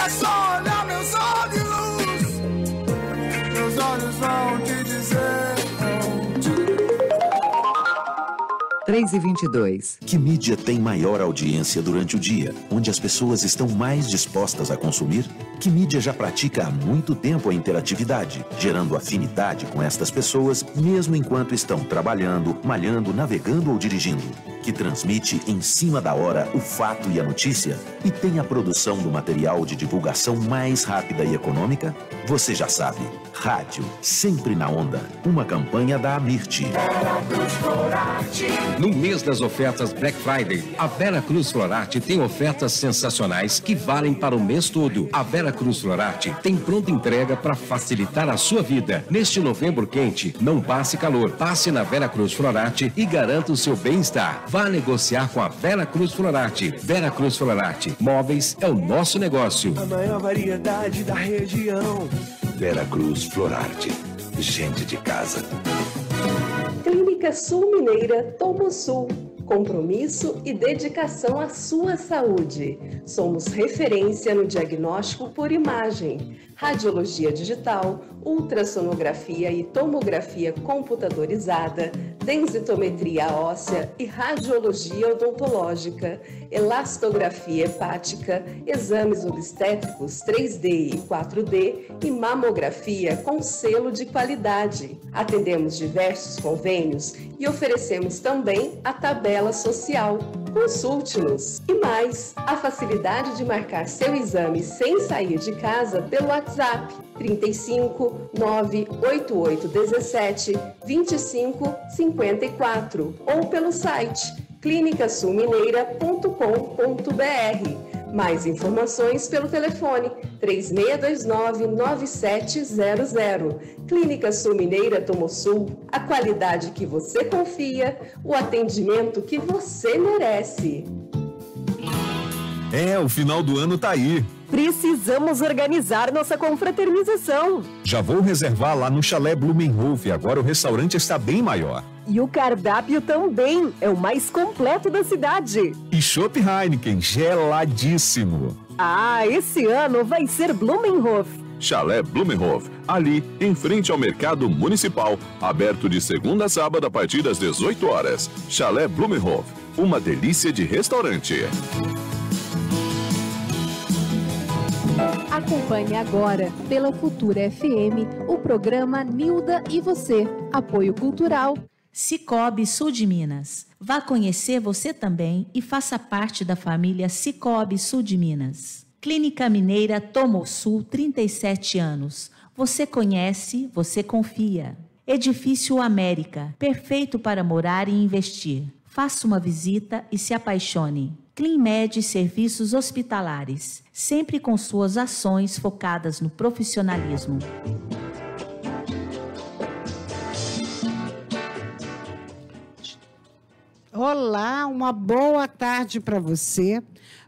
É só olhar meus olhos vão te dizer. 3h22. Que mídia tem maior audiência durante o dia, onde as pessoas estão mais dispostas a consumir? Que mídia já pratica há muito tempo a interatividade, gerando afinidade com estas pessoas, mesmo enquanto estão trabalhando, malhando, navegando ou dirigindo? Que transmite em cima da hora o fato e a notícia e tem a produção do material de divulgação mais rápida e econômica? Você já sabe. Rádio, sempre na onda. Uma campanha da Amirte. No mês das ofertas Black Friday, a Vera Cruz Florarte tem ofertas sensacionais que valem para o mês todo. A Vera Cruz Florarte tem pronta entrega para facilitar a sua vida. Neste novembro quente, não passe calor. Passe na Vera Cruz Florarte e garanta o seu bem-estar. Vá negociar com a Vera Cruz Florarte. Vera Cruz Florarte. Móveis é o nosso negócio. A maior variedade da região. Vera Cruz Florarte. Gente de casa. Clínica Sul Mineira Tomosul. Compromisso e dedicação à sua saúde. Somos referência no diagnóstico por imagem, radiologia digital, ultrassonografia e tomografia computadorizada, densitometria óssea e radiologia odontológica, elastografia hepática, exames obstétricos 3D e 4D e mamografia com selo de qualidade. Atendemos diversos convênios e oferecemos também a tabela social. Consulte-nos. E mais, a facilidade de marcar seu exame sem sair de casa pelo WhatsApp 35 988 17 25 54 ou pelo site clinicasulmineira.com.br. Mais informações pelo telefone 3629-9700. Clínica Sul Mineira Tomosul, a qualidade que você confia, o atendimento que você merece. O final do ano tá aí. Precisamos organizar nossa confraternização. Já vou reservar lá no Chalé Blumenhof, agora o restaurante está bem maior. E o cardápio também é o mais completo da cidade. E chopp Heineken, geladíssimo. Esse ano vai ser Blumenhof. Chalé Blumenhof, ali em frente ao Mercado Municipal, aberto de segunda a sábado a partir das 18 horas. Chalé Blumenhof, uma delícia de restaurante. Acompanhe agora, pela Futura FM, o programa Nilda e Você, apoio cultural. Cicobi Sul de Minas. Vá conhecer você também e faça parte da família Cicobi Sul de Minas. Clínica Mineira Tomosul, 37 anos. Você conhece, você confia. Edifício América, perfeito para morar e investir. Faça uma visita e se apaixone. Clinmed Serviços Hospitalares, sempre com suas ações focadas no profissionalismo. Olá, uma boa tarde para você.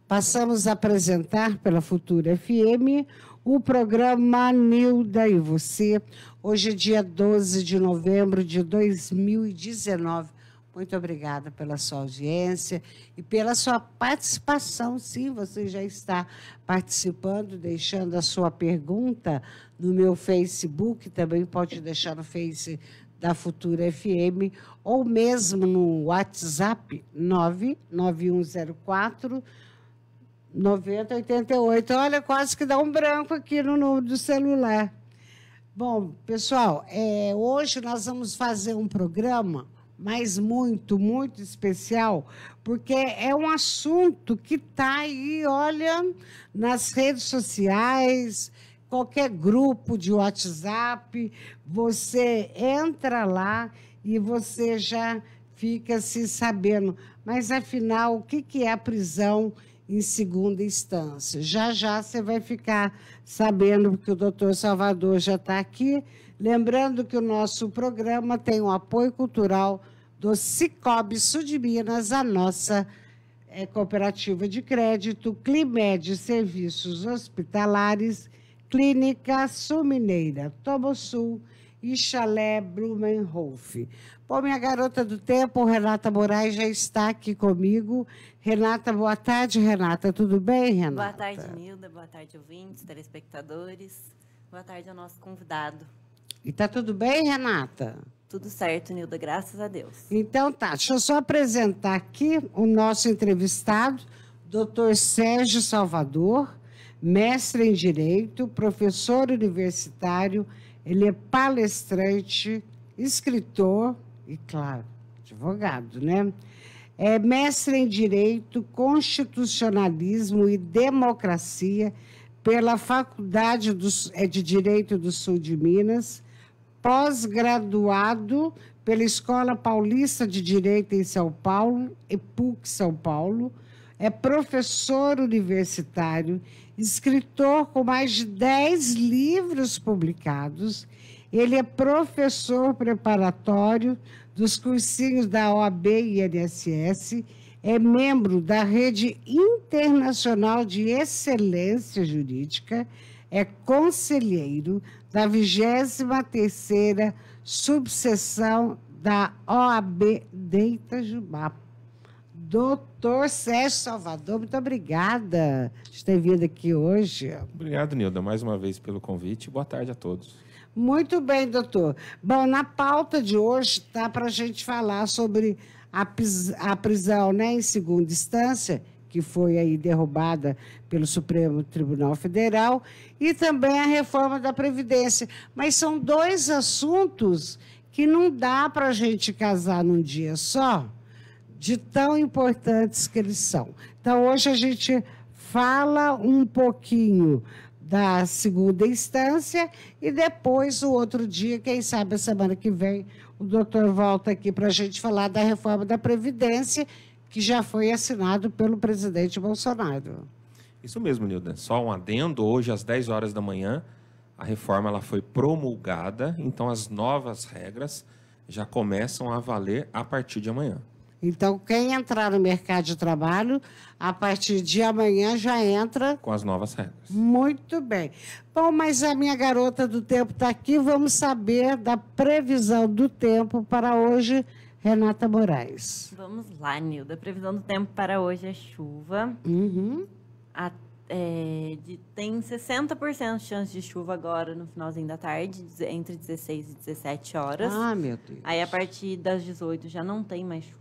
Passamos a apresentar pela Futura FM o programa Nilda e Você. Hoje é dia 12 de novembro de 2019. Muito obrigada pela sua audiência e pela sua participação. Sim, você já está participando, deixando a sua pergunta no meu Facebook, também pode deixar no Face da Futura FM, ou mesmo no WhatsApp 99104 9088. Olha, quase que dá um branco aqui no número do celular. Bom, pessoal, hoje nós vamos fazer um programa, mas muito, muito especial, porque é um assunto que está aí, olha, nas redes sociais, qualquer grupo de WhatsApp, você entra lá e você já fica se sabendo. Mas, afinal, o que é a prisão em segunda instância? Já já você vai ficar sabendo, porque o doutor Salvador já está aqui. Lembrando que o nosso programa tem o apoio cultural do Cicobi Sul de Minas, a nossa cooperativa de crédito, Clinmed Serviços Hospitalares, Clínica Sul Mineira Tomosul e Chalé Blumenhof. Bom, minha garota do tempo, Renata Moraes, já está aqui comigo. Renata, boa tarde, Renata. Tudo bem, Renata? Boa tarde, Nilda. Boa tarde, ouvintes, telespectadores. Boa tarde ao nosso convidado. E tá tudo bem, Renata? Tudo certo, Nilda, graças a Deus. Então tá, deixa eu só apresentar aqui o nosso entrevistado, Dr. Sérgio Salvador, mestre em Direito, professor universitário, ele é palestrante, escritor e, claro, advogado, né? É mestre em Direito, Constitucionalismo e Democracia pela Faculdade de Direito do Sul de Minas, pós-graduado pela Escola Paulista de Direito em São Paulo, EPUC São Paulo, é professor universitário, escritor com mais de 10 livros publicados. Ele é professor preparatório dos cursinhos da OAB e INSS, é membro da Rede Internacional de Excelência Jurídica, é conselheiro da 23ª subseção da OAB de Itajubá. Doutor Sérgio Salvador, muito obrigada por ter vindo aqui hoje. Obrigado, Nilda, mais uma vez pelo convite. Boa tarde a todos. Muito bem, doutor. Bom, na pauta de hoje está para a gente falar sobre a prisão, né, em segunda instância, que foi aí derrubada pelo Supremo Tribunal Federal, e também a reforma da Previdência. Mas são dois assuntos que não dá para a gente casar num dia só, de tão importantes que eles são. Então, hoje a gente fala um pouquinho da segunda instância e depois, o outro dia, quem sabe a semana que vem, o doutor volta aqui para a gente falar da reforma da Previdência, que já foi assinado pelo presidente Bolsonaro. Isso mesmo, Nilda. Só um adendo, hoje às 10 horas da manhã, a reforma ela foi promulgada, então as novas regras já começam a valer a partir de amanhã. Então, quem entrar no mercado de trabalho, a partir de amanhã já entra... Com as novas regras. Muito bem. Bom, mas a minha garota do tempo está aqui. Vamos saber da previsão do tempo para hoje, Renata Moraes. Vamos lá, Nilda. A previsão do tempo para hoje é chuva. Tem 60% de chance de chuva agora no finalzinho da tarde, entre 16 e 17 horas. Ah, meu Deus. Aí, a partir das 18 já não tem mais chuva.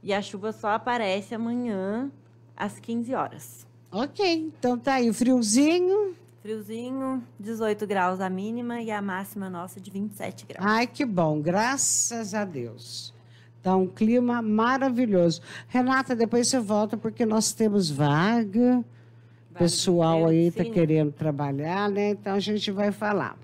E a chuva só aparece amanhã, às 15 horas. Ok, então tá aí o friozinho. Friozinho, 18 graus a mínima e a máxima nossa de 27 graus. Ai, que bom, graças a Deus. Tá um clima maravilhoso. Renata, depois você volta porque nós temos vaga. O pessoal aí está querendo trabalhar, né? Então a gente vai falar.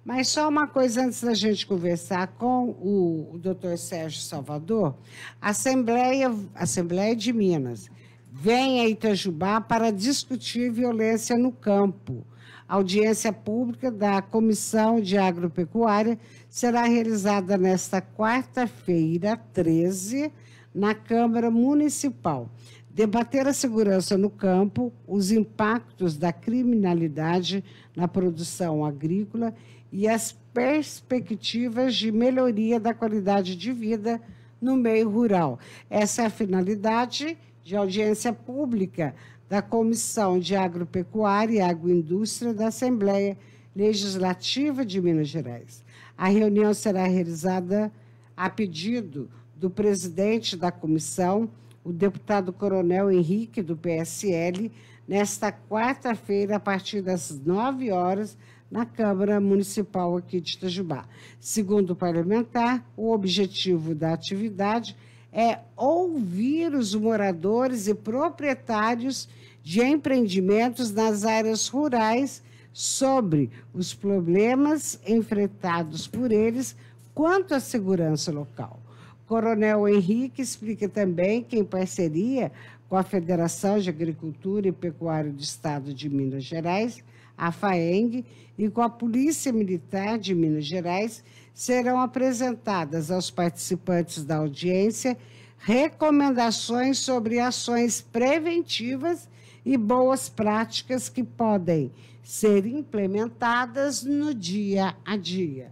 Mas só uma coisa antes da gente conversar com o doutor Sérgio Salvador. A Assembleia de Minas vem a Itajubá para discutir violência no campo. A audiência pública da Comissão de Agropecuária será realizada nesta quarta-feira, 13, na Câmara Municipal. Debater a segurança no campo, os impactos da criminalidade na produção agrícola e as perspectivas de melhoria da qualidade de vida no meio rural. Essa é a finalidade de audiência pública da Comissão de Agropecuária e Agroindústria da Assembleia Legislativa de Minas Gerais. A reunião será realizada a pedido do presidente da comissão, o deputado Coronel Henrique, do PSL, nesta quarta-feira, a partir das 9 horas, na Câmara Municipal aqui de Itajubá. Segundo o parlamentar, o objetivo da atividade é ouvir os moradores e proprietários de empreendimentos nas áreas rurais sobre os problemas enfrentados por eles quanto à segurança local. Coronel Henrique explica também que, em parceria com a Federação de Agricultura e Pecuária do Estado de Minas Gerais, a FAENG, e com a Polícia Militar de Minas Gerais, serão apresentadas aos participantes da audiência recomendações sobre ações preventivas e boas práticas que podem ser implementadas no dia a dia.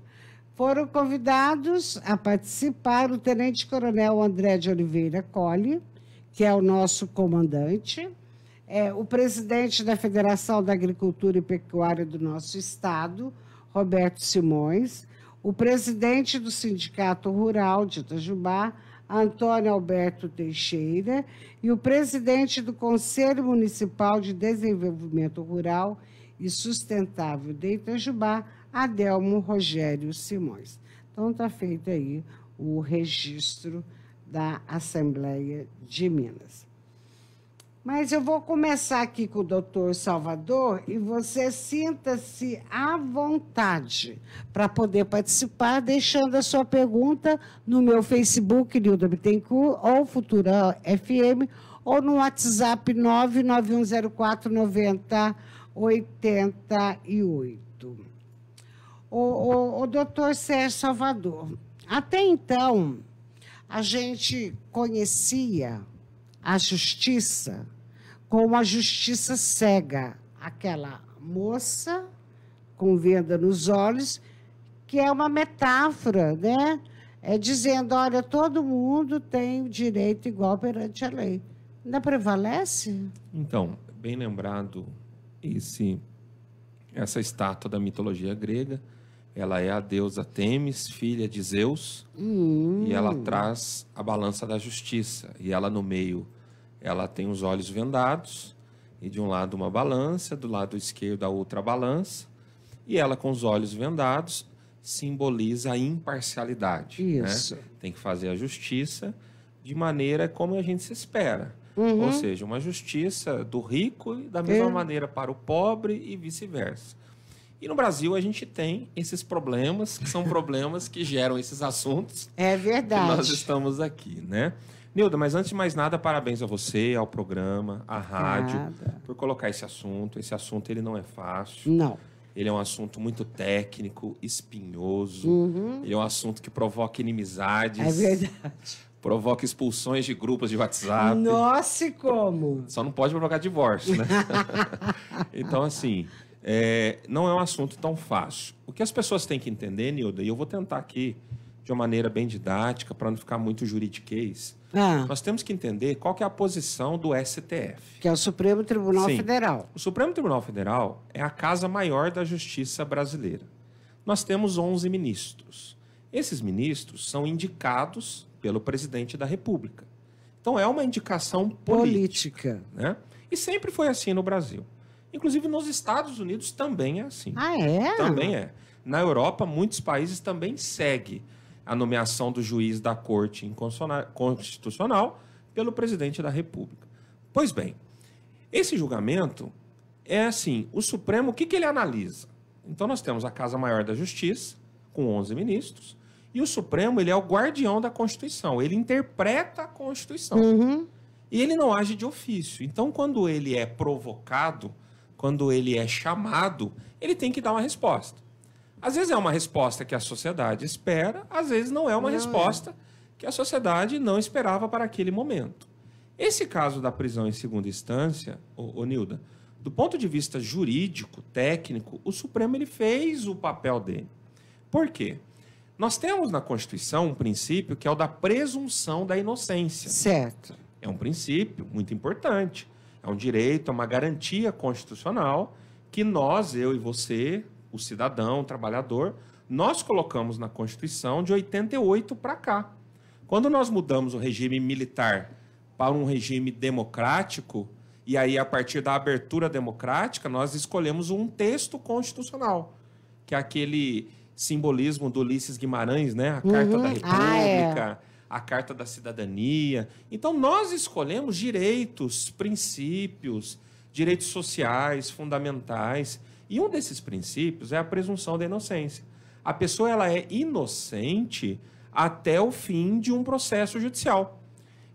Foram convidados a participar o Tenente-Coronel André de Oliveira Colli, que é o nosso comandante, o presidente da Federação da Agricultura e Pecuária do nosso estado, Roberto Simões, o presidente do Sindicato Rural de Itajubá, Antônio Alberto Teixeira, e o presidente do Conselho Municipal de Desenvolvimento Rural e Sustentável de Itajubá, Adelmo Rogério Simões. Então, está feito aí o registro da Assembleia de Minas. Mas eu vou começar aqui com o doutor Salvador e você sinta-se à vontade para poder participar, deixando a sua pergunta no meu Facebook, Nilda Bittencourt, ou Futura FM, ou no WhatsApp 991049088. O doutor Sérgio Salvador, até então, a gente conhecia a justiça como a justiça cega, aquela moça com venda nos olhos, que é uma metáfora, né? Dizendo, olha, todo mundo tem o direito igual perante a lei. Ainda prevalece? Então, bem lembrado, essa estátua da mitologia grega, ela é a deusa Têmis, filha de Zeus, e ela traz a balança da justiça. E ela, no meio, ela tem os olhos vendados, e de um lado uma balança, do lado esquerdo a outra balança, e ela com os olhos vendados simboliza a imparcialidade. Isso. Né? Tem que fazer a justiça de maneira como a gente se espera. Ou seja, uma justiça do rico e da mesma maneira para o pobre e vice-versa. E no Brasil a gente tem esses problemas, que são problemas que geram esses assuntos. É verdade. Que nós estamos aqui, né? Nilda, mas antes de mais nada, parabéns a você, ao programa, à rádio, por colocar esse assunto. Esse assunto ele não é fácil. Não. Ele é um assunto muito técnico, espinhoso. Ele é um assunto que provoca inimizades. É verdade. Provoca expulsões de grupos de WhatsApp. Nossa, e como? Só não pode provocar divórcio, né? Então, assim, não é um assunto tão fácil. O que as pessoas têm que entender, Nilda, e eu vou tentar aqui de uma maneira bem didática, para não ficar muito juridiquês, nós temos que entender qual que é a posição do STF. Que é o Supremo Tribunal Federal. O Supremo Tribunal Federal é a casa maior da justiça brasileira. Nós temos 11 ministros. Esses ministros são indicados pelo presidente da República. Então, é uma indicação política. Né? E sempre foi assim no Brasil. Inclusive, nos Estados Unidos também é assim. Ah, é? Também é. Na Europa, muitos países também seguem a nomeação do juiz da Corte Constitucional pelo presidente da República. Pois bem, esse julgamento é assim, o Supremo, o que ele analisa? Então, nós temos a Casa Maior da Justiça, com 11 ministros, e o Supremo, ele é o guardião da Constituição. Ele interpreta a Constituição. E ele não age de ofício. Então, quando ele é provocado, quando ele é chamado, ele tem que dar uma resposta. Às vezes é uma resposta que a sociedade espera, às vezes não é uma resposta que a sociedade não esperava para aquele momento. Esse caso da prisão em segunda instância, Nilda, do ponto de vista jurídico, técnico, o Supremo ele fez o papel dele. Por quê? Nós temos na Constituição um princípio que é o da presunção da inocência. Certo. É um princípio muito importante. É um direito, é uma garantia constitucional que nós, eu e você, o cidadão, o trabalhador, nós colocamos na Constituição de 88 para cá. Quando nós mudamos o regime militar para um regime democrático, e aí a partir da abertura democrática, nós escolhemos um texto constitucional, que é aquele simbolismo do Ulisses Guimarães, né? A Carta da República, a Carta da Cidadania. Então, nós escolhemos direitos, princípios, direitos sociais, fundamentais. E um desses princípios é a presunção da inocência. A pessoa ela é inocente até o fim de um processo judicial.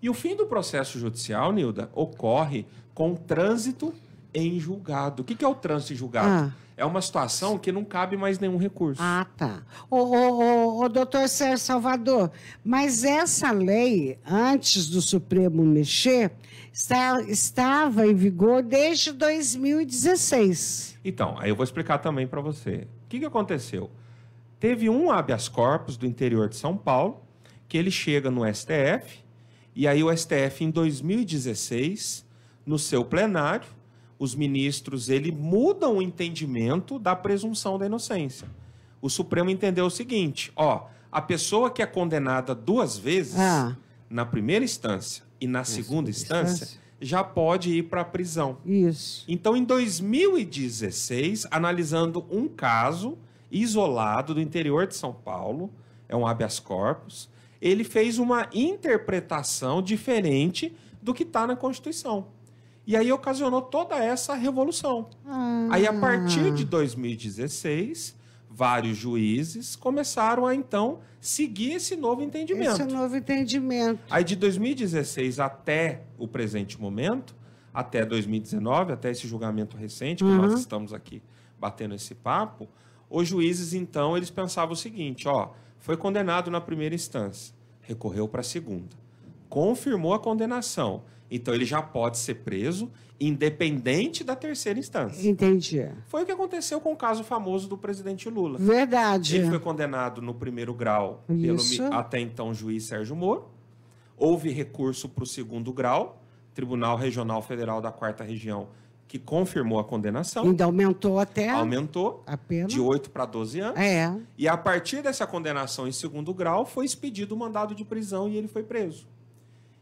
E o fim do processo judicial, Nilda, ocorre com trânsito em julgado. O que é o trânsito em julgado? É uma situação que não cabe mais nenhum recurso. Ah, tá. O doutor Sérgio Salvador, mas essa lei, antes do Supremo mexer, estava em vigor desde 2016. Então, aí eu vou explicar também para você. O que aconteceu? Teve um habeas corpus do interior de São Paulo, que ele chega no STF, e aí o STF, em 2016, no seu plenário, os ministros mudam o entendimento da presunção da inocência. O Supremo entendeu o seguinte, a pessoa que é condenada 2 vezes, na primeira instância e na segunda instância, já pode ir para a prisão. Isso. Então, em 2016, analisando um caso isolado do interior de São Paulo, é um habeas corpus, ele fez uma interpretação diferente do que está na Constituição. E aí ocasionou toda essa revolução. Aí, a partir de 2016, vários juízes começaram a, então, seguir esse novo entendimento. Esse novo entendimento. Aí, de 2016 até o presente momento, até 2019, até esse julgamento recente, que nós estamos aqui batendo esse papo, os juízes, então, eles pensavam o seguinte, foi condenado na primeira instância, recorreu para a segunda, confirmou a condenação, então ele já pode ser preso, independente da terceira instância. Entendi. Foi o que aconteceu com o caso famoso do presidente Lula. Verdade. Ele foi condenado no primeiro grau pelo até então juiz Sérgio Moro. Houve recurso para o segundo grau, Tribunal Regional Federal da 4ª Região, que confirmou a condenação. Ainda aumentou até Aumentou a pena. De 8 para 12 anos. E a partir dessa condenação em segundo grau, foi expedido o mandado de prisão e ele foi preso.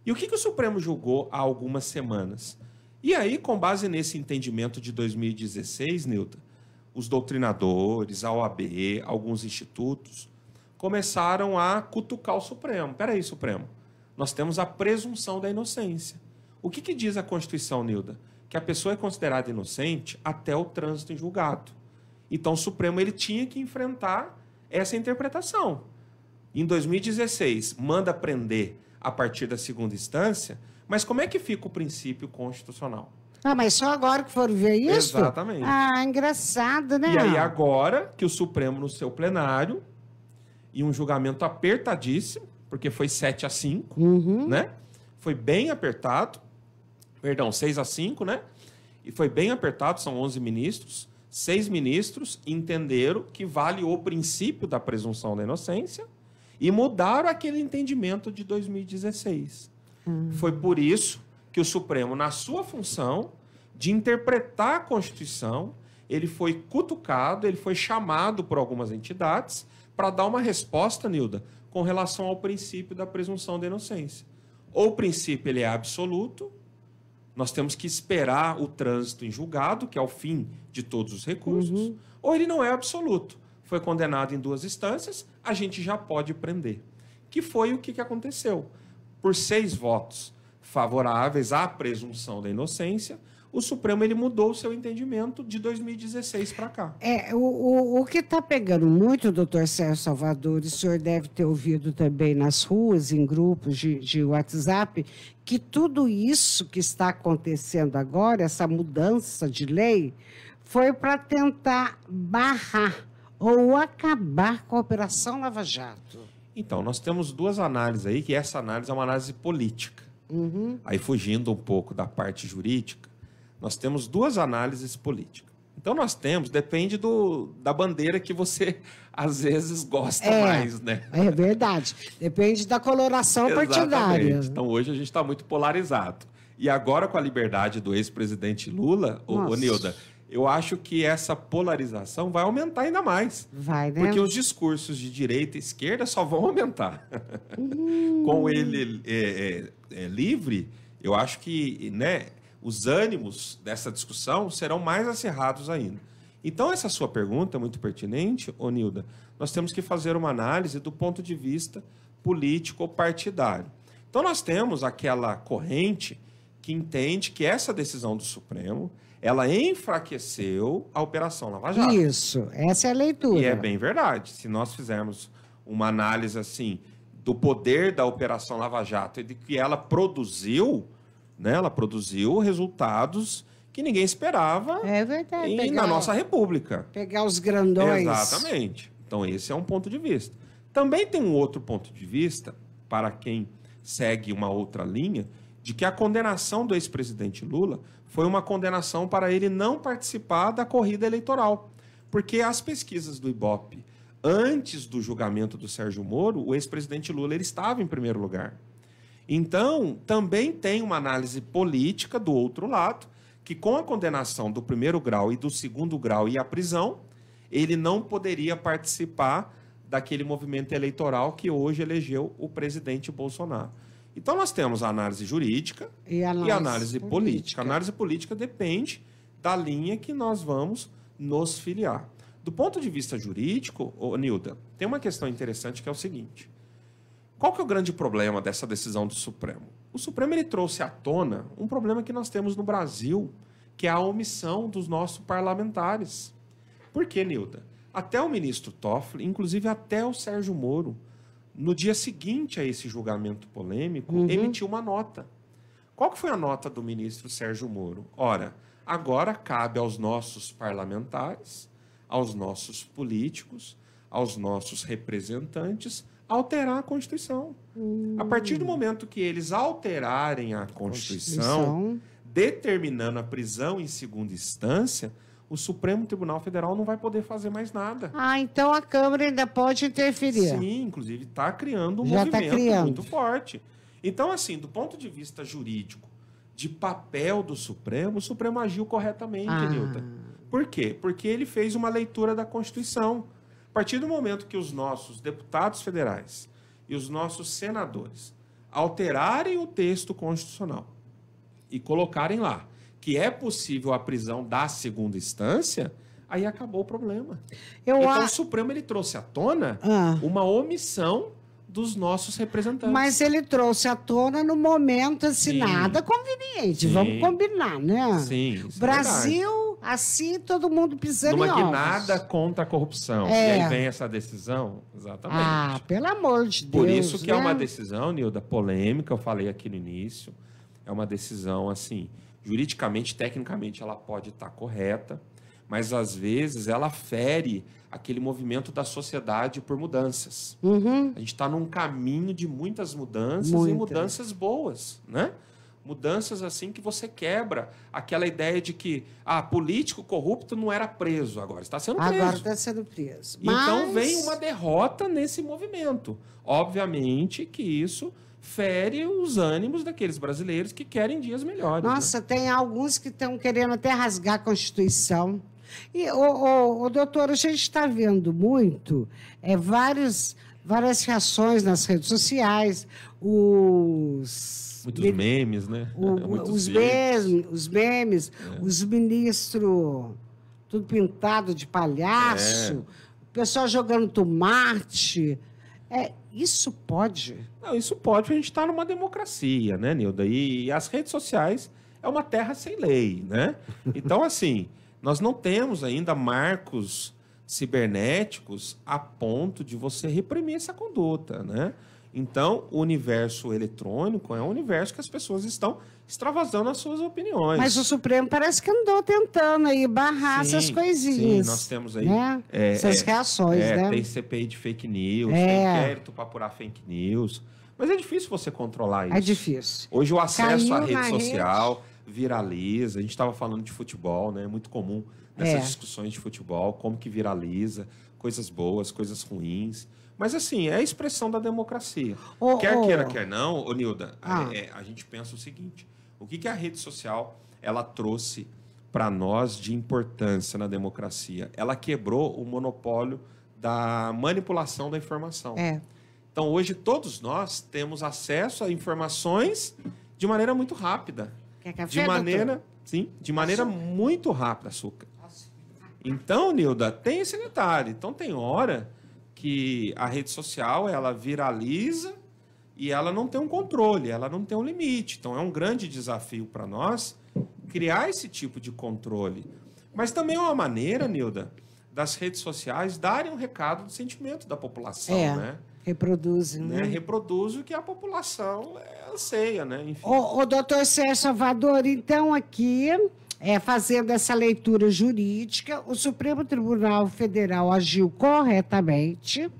E o que o Supremo julgou há algumas semanas? E aí, com base nesse entendimento de 2016, Nilda, os doutrinadores, a OAB, alguns institutos, começaram a cutucar o Supremo. Espera aí, Supremo. Nós temos a presunção da inocência. O que diz a Constituição, Nilda? Que a pessoa é considerada inocente até o trânsito em julgado. Então, o Supremo ele tinha que enfrentar essa interpretação. Em 2016, manda prender a partir da segunda instância, mas como é que fica o princípio constitucional? Mas só agora que foram ver isso? Exatamente. Engraçado, né? E aí agora que o Supremo, no seu plenário, em um julgamento apertadíssimo, porque foi 7-5, né? Foi bem apertado, 6-5, né? E foi bem apertado, são 11 ministros, 6 ministros entenderam que vale o princípio da presunção da inocência e mudaram aquele entendimento de 2016. Foi por isso que o Supremo, na sua função de interpretar a Constituição, ele foi cutucado, ele foi chamado por algumas entidades para dar uma resposta, Nilda, com relação ao princípio da presunção da inocência. Ou o princípio ele é absoluto, nós temos que esperar o trânsito em julgado, que é o fim de todos os recursos, ou ele não é absoluto. Foi condenado em 2 instâncias, a gente já pode prender. Que foi o que aconteceu. Por 6 votos favoráveis à presunção da inocência, o Supremo ele mudou o seu entendimento de 2016 para cá. O que está pegando muito, doutor Sérgio Salvador, e o senhor deve ter ouvido também nas ruas, em grupos de WhatsApp, que tudo isso que está acontecendo agora, essa mudança de lei, foi para tentar barrar ou acabar com a Operação Lava Jato. Então, nós temos 2 análises aí, que essa análise é uma análise política. Aí, fugindo um pouco da parte jurídica, nós temos 2 análises políticas. Então, nós temos, depende da bandeira que você, às vezes, gosta mais, né? É verdade. Depende da coloração partidária. Então, hoje a gente está muito polarizado. E agora, com a liberdade do ex-presidente Lula, ô Nilda, eu acho que essa polarização vai aumentar ainda mais. Vai, né? Porque os discursos de direita e esquerda só vão aumentar. Com ele livre, eu acho que, né, os ânimos dessa discussão serão mais acirrados ainda. Então, essa sua pergunta é muito pertinente, ô Nilda. Nós temos que fazer uma análise do ponto de vista político-partidário. Então, nós temos aquela corrente que entende que essa decisão do Supremo ela enfraqueceu a Operação Lava Jato. Isso, essa é a leitura. E é bem verdade. Se nós fizermos uma análise assim do poder da Operação Lava Jato e de que ela produziu, né, ela produziu resultados que ninguém esperava na nossa República. Pegar os grandões. Exatamente. Então, esse é um ponto de vista. Também tem um outro ponto de vista, para quem segue uma outra linha, de que a condenação do ex-presidente Lula foi uma condenação para ele não participar da corrida eleitoral. Porque as pesquisas do Ibope, antes do julgamento do Sérgio Moro, o ex-presidente Lula ele estava em primeiro lugar. Então, também tem uma análise política do outro lado, que com a condenação do primeiro grau e do segundo grau e a prisão, ele não poderia participar daquele movimento eleitoral que hoje elegeu o presidente Bolsonaro. Então, nós temos a análise jurídica e a análise política. A análise política depende da linha que nós vamos nos filiar. Do ponto de vista jurídico, Nilda, tem uma questão interessante que é o seguinte. Qual que é o grande problema dessa decisão do Supremo? O Supremo ele trouxe à tona um problema que nós temos no Brasil, que é a omissão dos nossos parlamentares. Por quê, Nilda? Até o ministro Toffoli, inclusive até o Sérgio Moro, no dia seguinte a esse julgamento polêmico, emitiu uma nota. Qual que foi a nota do ministro Sérgio Moro? Ora, agora cabe aos nossos parlamentares, aos nossos políticos, aos nossos representantes, alterar a Constituição. A partir do momento que eles alterarem a Constituição, determinando a prisão em segunda instância, o Supremo Tribunal Federal não vai poder fazer mais nada. Então a Câmara ainda pode interferir. Sim, inclusive está criando um movimento muito forte. Então, assim, do ponto de vista jurídico, de papel do Supremo, o Supremo agiu corretamente, Nilda. Por quê? Porque ele fez uma leitura da Constituição. A partir do momento que os nossos deputados federais e os nossos senadores alterarem o texto constitucional e colocarem lá que é possível a prisão da segunda instância, aí acabou o problema. Então o Supremo ele trouxe à tona uma omissão dos nossos representantes. Mas ele trouxe à tona no momento assim, nada conveniente. Vamos combinar, né? Sim. Brasil, assim, todo mundo pisando numa em ovos. guinada contra a corrupção. E aí vem essa decisão. Exatamente. Pelo amor de Deus. Por isso que é uma decisão, Nilda, polêmica, eu falei aqui no início. É uma decisão, assim, juridicamente, tecnicamente, ela pode estar correta, mas às vezes ela fere aquele movimento da sociedade por mudanças. A gente está num caminho de muitas mudanças e mudanças boas, né? Mudanças assim que você quebra aquela ideia de que político corrupto não era preso, agora está sendo preso. Agora está sendo preso. Então vem uma derrota nesse movimento. Obviamente que isso fere os ânimos daqueles brasileiros que querem dias melhores. Nossa, tem alguns que estão querendo até rasgar a Constituição. E, doutor, a gente está vendo muito várias reações nas redes sociais, muitos memes, né? Os memes, os ministros tudo pintado de palhaço, o pessoal jogando tomate. Isso pode? Não, isso pode, porque a gente está numa democracia, né, Nilda? E as redes sociais é uma terra sem lei, né? Então, assim, nós não temos ainda marcos cibernéticos a ponto de você reprimir essa conduta, né? Então, o universo eletrônico é um universo que as pessoas estão extravasando as suas opiniões. Mas o Supremo parece que andou tentando aí barrar essas coisinhas. Sim, nós temos aí né? Essas reações, né? Tem CPI de fake news, tem inquérito para apurar fake news. Mas é difícil você controlar isso. É difícil. Hoje o acesso à rede social viraliza. A gente estava falando de futebol, né? É muito comum nessas discussões de futebol, como que viraliza, coisas boas, coisas ruins. Mas, assim, é a expressão da democracia. Quer queira, quer não, Nilda, a gente pensa o seguinte, o que a rede social ela trouxe para nós de importância na democracia? Ela quebrou o monopólio da manipulação da informação. Então, hoje, todos nós temos acesso a informações de maneira muito rápida. Quer café, doutor? De maneira muito rápida, açúcar. Então, Nilda, tem esse detalhe. Então, tem hora que a rede social ela viraliza e ela não tem um controle, ela não tem um limite. Então, é um grande desafio para nós criar esse tipo de controle. Mas também é uma maneira, Nilda, das redes sociais darem um recado do sentimento da população, né? Reproduzem, né? Reproduz o que a população anseia, né? Enfim. Doutor Sérgio Salvador, então aqui fazendo essa leitura jurídica, o Supremo Tribunal Federal agiu corretamente.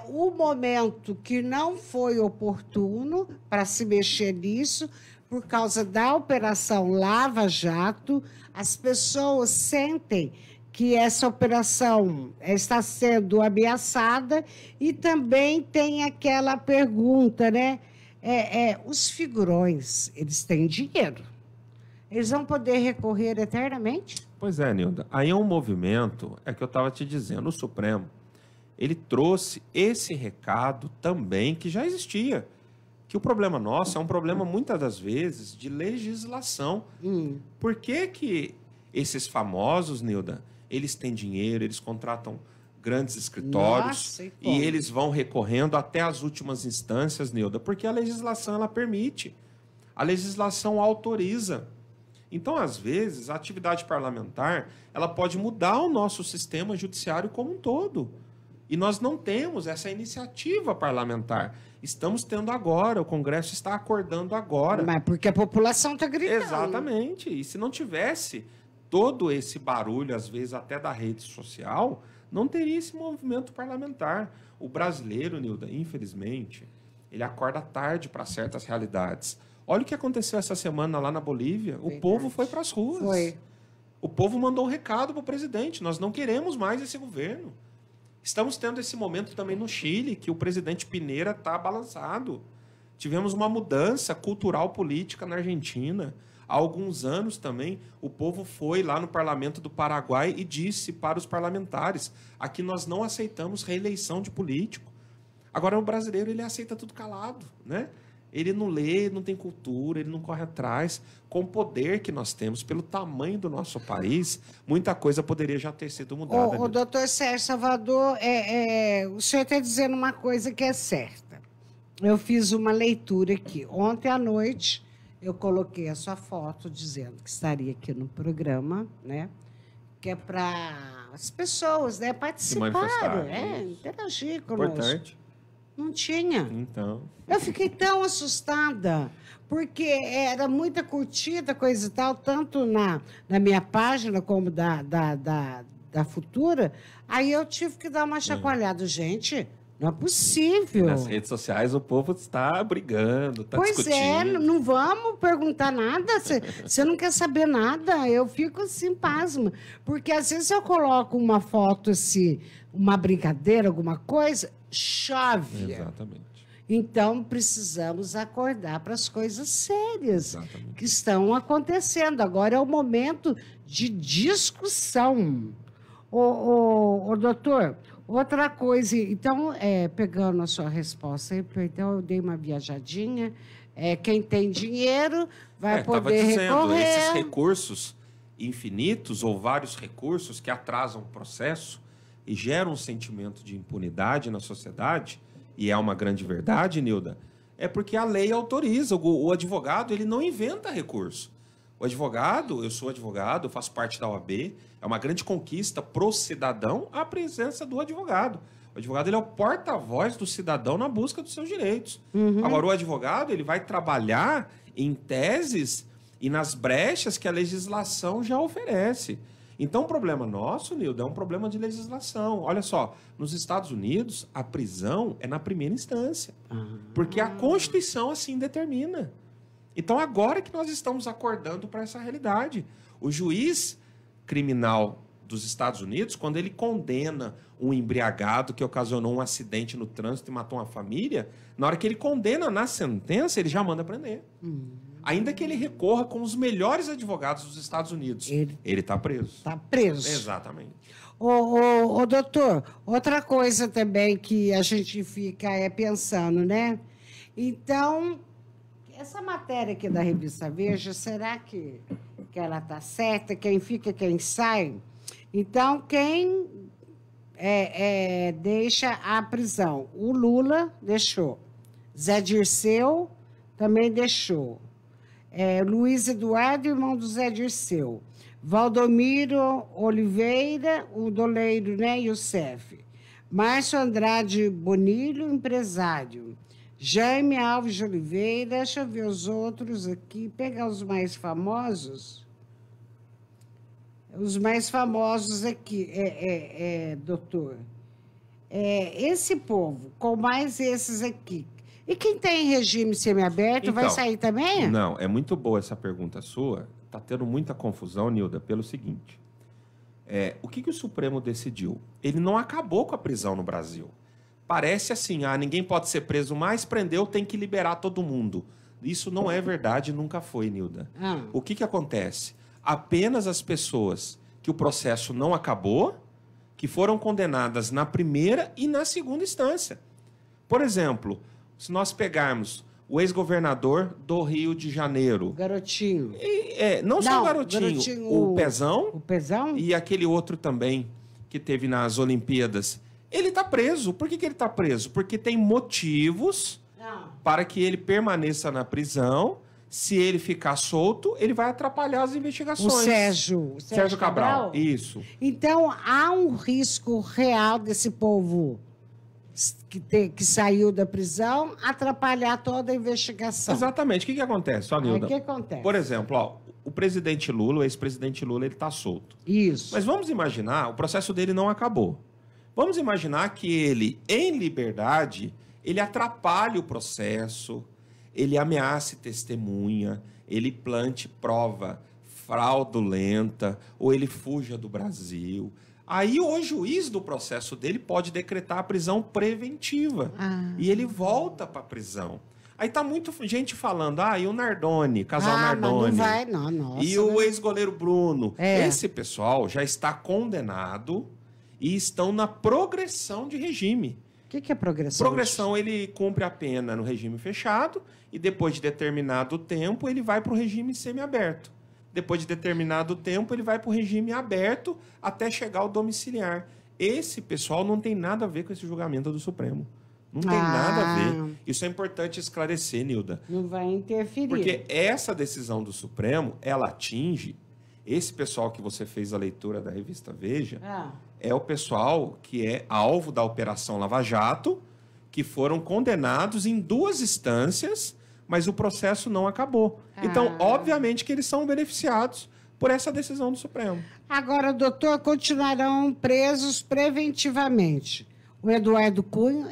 O momento que não foi oportuno para se mexer nisso, por causa da Operação Lava Jato, as pessoas sentem que essa operação está sendo ameaçada e também tem aquela pergunta, né? Os figurões, eles têm dinheiro. Eles vão poder recorrer eternamente? Pois é, Nilda. Aí é um movimento, que eu estava te dizendo, o Supremo, ele trouxe esse recado também que já existia. Que o problema nosso é um problema, muitas das vezes, de legislação. Por que esses famosos, Nilda, eles têm dinheiro, eles contratam grandes escritórios e eles vão recorrendo até as últimas instâncias, Nilda? Porque a legislação, ela permite. A legislação autoriza. Então, às vezes, a atividade parlamentar, ela pode mudar o nosso sistema judiciário como um todo. E nós não temos essa iniciativa parlamentar. Estamos tendo agora, o Congresso está acordando agora. Mas porque a população está gritando. Exatamente. E se não tivesse todo esse barulho, às vezes até da rede social, não teria esse movimento parlamentar. O brasileiro, Nilda, infelizmente, ele acorda tarde para certas realidades. Olha o que aconteceu essa semana lá na Bolívia. O povo foi para as ruas. Foi. O povo mandou um recado para o presidente. Nós não queremos mais esse governo. Estamos tendo esse momento também no Chile, que o presidente Piñera está balançado. Tivemos uma mudança cultural política na Argentina. Há alguns anos também, o povo foi lá no parlamento do Paraguai e disse para os parlamentares: aqui nós não aceitamos reeleição de político. Agora, o brasileiro, ele aceita tudo calado, né? Ele não lê, não tem cultura, ele não corre atrás. Com o poder que nós temos, pelo tamanho do nosso país, muita coisa poderia já ter sido mudada. O doutor Sérgio Salvador, o senhor está dizendo uma coisa que é certa. Eu fiz uma leitura aqui. Ontem à noite, eu coloquei a sua foto dizendo que estaria aqui no programa, né? Que é para as pessoas, né, participarem, interagir conosco. Importante. Não tinha. Então. Eu fiquei tão assustada, porque era muita curtida, coisa e tal, tanto na minha página como da Futura. Aí eu tive que dar uma chacoalhada. Gente, não é possível. Nas redes sociais o povo está brigando, está discutindo. Pois é, não vamos perguntar nada. Você não quer saber nada. Eu fico assim, pasma. Porque às vezes eu coloco uma foto assim, uma brincadeira, alguma coisa, chove. Exatamente. Então, precisamos acordar para as coisas sérias que estão acontecendo. Agora é o momento de discussão. Doutor, outra coisa, então, pegando a sua resposta, então eu dei uma viajadinha, quem tem dinheiro vai poder recorrer. Esses recursos infinitos ou vários recursos que atrasam o processo e geram um sentimento de impunidade na sociedade, e é uma grande verdade, Nilda, é porque a lei autoriza. O advogado, ele não inventa recurso. O advogado, eu sou advogado, eu faço parte da OAB, é uma grande conquista pro cidadão a presença do advogado. O advogado, ele é o porta-voz do cidadão na busca dos seus direitos. Agora, o advogado, ele vai trabalhar em teses e nas brechas que a legislação já oferece. Então, o problema nosso, Nilda, é um problema de legislação. Olha só, nos Estados Unidos, a prisão é na primeira instância, porque a Constituição assim determina. Então, agora que nós estamos acordando para essa realidade. O juiz criminal dos Estados Unidos, quando ele condena um embriagado que ocasionou um acidente no trânsito e matou uma família, na hora que ele condena na sentença, ele já manda prender. Ainda que ele recorra com os melhores advogados dos Estados Unidos. Ele está preso. Está preso. Exatamente. Doutor, outra coisa também que a gente fica pensando, né? Então, essa matéria aqui da revista Veja, será que ela está certa? Quem fica, quem sai? Então, quem deixa a prisão? O Lula deixou. Zé Dirceu também deixou. Luiz Eduardo, irmão do Zé Dirceu. Valdomiro Oliveira, o doleiro, né? Youssef. Márcio Andrade Bonilho, empresário. Jaime Alves de Oliveira, deixa eu ver os outros aqui, pegar os mais famosos. Os mais famosos aqui, doutor. Esse povo, com mais esses aqui. E quem tem regime semiaberto Então, vai sair também? Não, é muito boa essa pergunta sua. Está tendo muita confusão, Nilda, pelo seguinte. O que o Supremo decidiu? Ele não acabou com a prisão no Brasil. Parece assim, ninguém pode ser preso mais, prendeu, tem que liberar todo mundo. Isso não é verdade, nunca foi, Nilda. O que acontece? Apenas as pessoas que o processo não acabou, que foram condenadas na primeira e na segunda instância. Por exemplo, se nós pegarmos o ex-governador do Rio de Janeiro. O Garotinho. Não só o Garotinho, o Pezão. O Pezão? E aquele outro também que teve nas Olimpíadas. Ele está preso. Por que ele está preso? Porque tem motivos para que ele permaneça na prisão. Se ele ficar solto, ele vai atrapalhar as investigações. O Sérgio Cabral. Isso. Então, há um risco real desse povo que saiu da prisão atrapalhar toda a investigação. Exatamente. O que acontece, Nilda? O que acontece? Por exemplo, o presidente Lula, o ex-presidente Lula, ele está solto. Isso. Mas vamos imaginar, o processo dele não acabou. Vamos imaginar que ele, em liberdade, ele atrapalhe o processo, ele ameace testemunha, ele plante prova fraudulenta, ou ele fuja do Brasil. Aí o juiz do processo dele pode decretar a prisão preventiva. E ele volta para a prisão. Aí tá muita gente falando, e o Nardoni, casal Nardoni. Mas não vai, não, nossa. E o ex-goleiro Bruno. Esse pessoal já está condenado e estão na progressão de regime. O que é progressão? Progressão, ele cumpre a pena no regime fechado e depois de determinado tempo ele vai para o regime semiaberto. Depois de determinado tempo ele vai para o regime aberto até chegar ao domiciliar. Esse pessoal não tem nada a ver com esse julgamento do Supremo. Não tem nada a ver. Isso é importante esclarecer, Nilda. Não vai interferir. Porque essa decisão do Supremo, ela atinge esse pessoal que você fez a leitura da revista Veja, é o pessoal que é alvo da Operação Lava Jato, que foram condenados em 2 instâncias, mas o processo não acabou. Então, obviamente que eles são beneficiados por essa decisão do Supremo. Agora, doutor, continuarão presos preventivamente. O Eduardo Cunha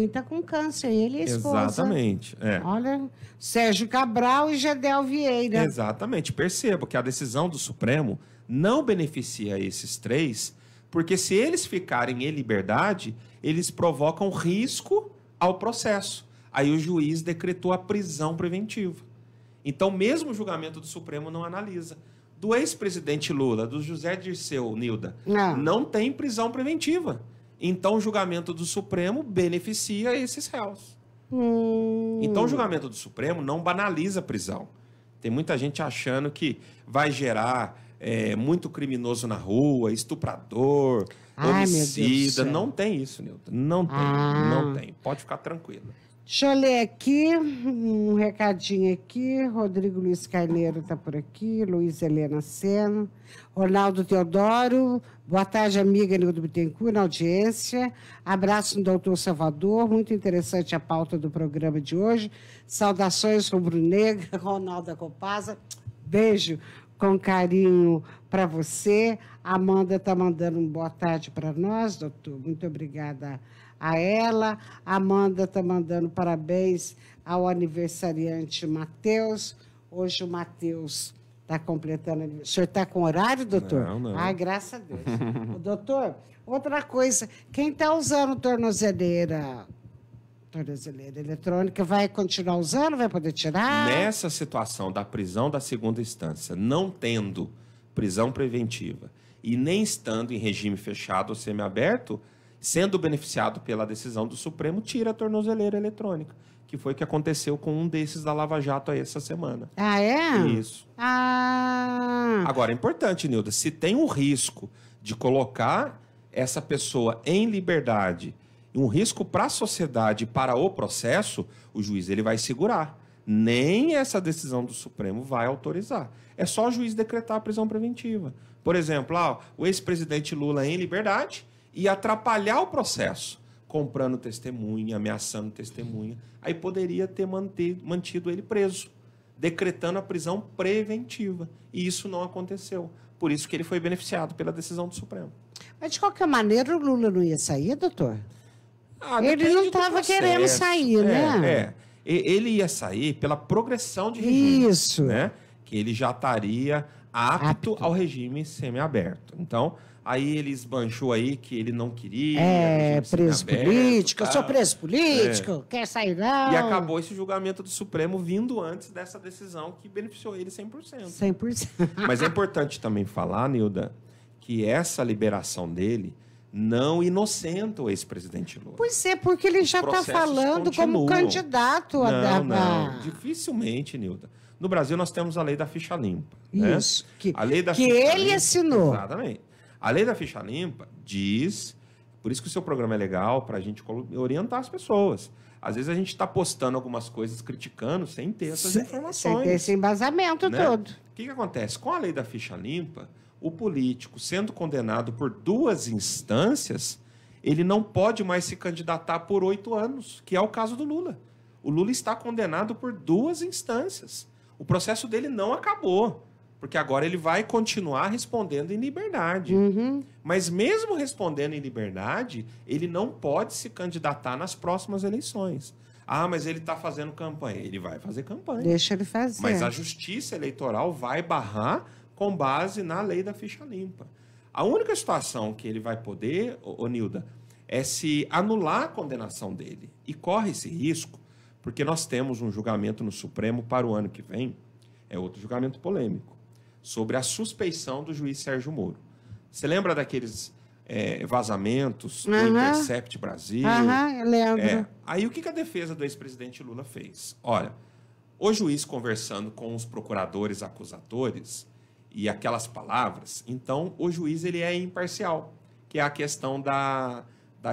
está com câncer, ele e a esposa. Exatamente. Olha, Sérgio Cabral e Gedel Vieira. Exatamente. Perceba que a decisão do Supremo não beneficia esses 3, porque se eles ficarem em liberdade, eles provocam risco ao processo. Aí o juiz decretou a prisão preventiva. Então, mesmo o julgamento do Supremo não analisa. Do ex-presidente Lula, do José Dirceu, Nilda, não tem prisão preventiva. Então, o julgamento do Supremo beneficia esses réus. Então, o julgamento do Supremo não banaliza a prisão. Tem muita gente achando que vai gerar muito criminoso na rua, estuprador, homicida. Não tem isso, Nilda. Não tem, não tem. Pode ficar tranquilo. Deixa eu ler aqui, um recadinho aqui. Rodrigo Luiz Carneiro está por aqui, Luiz Helena Sena, Ronaldo Teodoro, boa tarde, amiga Nildo Bittencourt, na audiência. Abraço no doutor Salvador, muito interessante a pauta do programa de hoje. Saudações rubro-negra, Ronaldo Copasa. Beijo com carinho para você. A Amanda está mandando boa tarde para nós, doutor. Muito obrigada a ela. A Amanda está mandando parabéns ao aniversariante Matheus. Hoje o Matheus está completando... O senhor está com horário, doutor? Não. Ai, graças a Deus. Doutor, outra coisa. Quem está usando tornozeleira eletrônica vai continuar usando? Vai poder tirar? Nessa situação da prisão da segunda instância, não tendo prisão preventiva e nem estando em regime fechado ou semiaberto, sendo beneficiado pela decisão do Supremo, tira a tornozeleira eletrônica, que foi o que aconteceu com um desses da Lava Jato aí essa semana. Isso. Agora, é importante, Nilda, se tem um risco de colocar essa pessoa em liberdade, um risco para a sociedade, para o processo, o juiz ele vai segurar. Nem essa decisão do Supremo vai autorizar. É só o juiz decretar a prisão preventiva. Por exemplo, o ex-presidente Lula em liberdade e atrapalhar o processo, comprando testemunha, ameaçando testemunha, aí poderia ter mantido ele preso. decretando a prisão preventiva. E isso não aconteceu. Por isso que ele foi beneficiado pela decisão do Supremo. Mas, de qualquer maneira, o Lula não ia sair, doutor? Ele Depende não do estava processo. querendo sair, né? Ele ia sair pela progressão de regime. Isso. Né? Que ele já estaria apto ao regime semiaberto. Então, aí ele esbanjou aí que ele não queria. Preso político, eu sou preso político, quer sair não. E acabou esse julgamento do Supremo vindo antes dessa decisão que beneficiou ele 100%. 100%. Mas é importante também falar, Nilda, que essa liberação dele não inocenta o ex-presidente Lula. Pois é, porque ele já está falando como candidato a... Não, dificilmente, Nilda. No Brasil, nós temos a lei da ficha limpa. Isso, né? A lei da que ficha ele limpa, assinou. Exatamente. A lei da ficha limpa diz... Por isso que o seu programa é legal, para a gente orientar as pessoas. Às vezes a gente está postando algumas coisas, criticando, sem ter essas informações. Sem ter esse embasamento todo. O que acontece? Com a lei da ficha limpa, o político, sendo condenado por 2 instâncias, ele não pode mais se candidatar por 8 anos, que é o caso do Lula. O Lula está condenado por 2 instâncias. O processo dele não acabou, porque agora ele vai continuar respondendo em liberdade. Mas mesmo respondendo em liberdade, ele não pode se candidatar nas próximas eleições. Ah, mas ele está fazendo campanha. Ele vai fazer campanha. Deixa ele fazer. Mas a Justiça Eleitoral vai barrar com base na lei da ficha limpa. A única situação que ele vai poder, Nilda, é se anular a condenação dele. E corre esse risco, porque nós temos um julgamento no Supremo para o ano que vem, é outro julgamento polêmico, sobre a suspeição do juiz Sérgio Moro. Você lembra daqueles vazamentos do Intercept Brasil? Eu lembro. Aí o que a defesa do ex-presidente Lula fez? Olha, o juiz conversando com os procuradores acusadores e aquelas palavras, então o juiz ele é imparcial, que é a questão da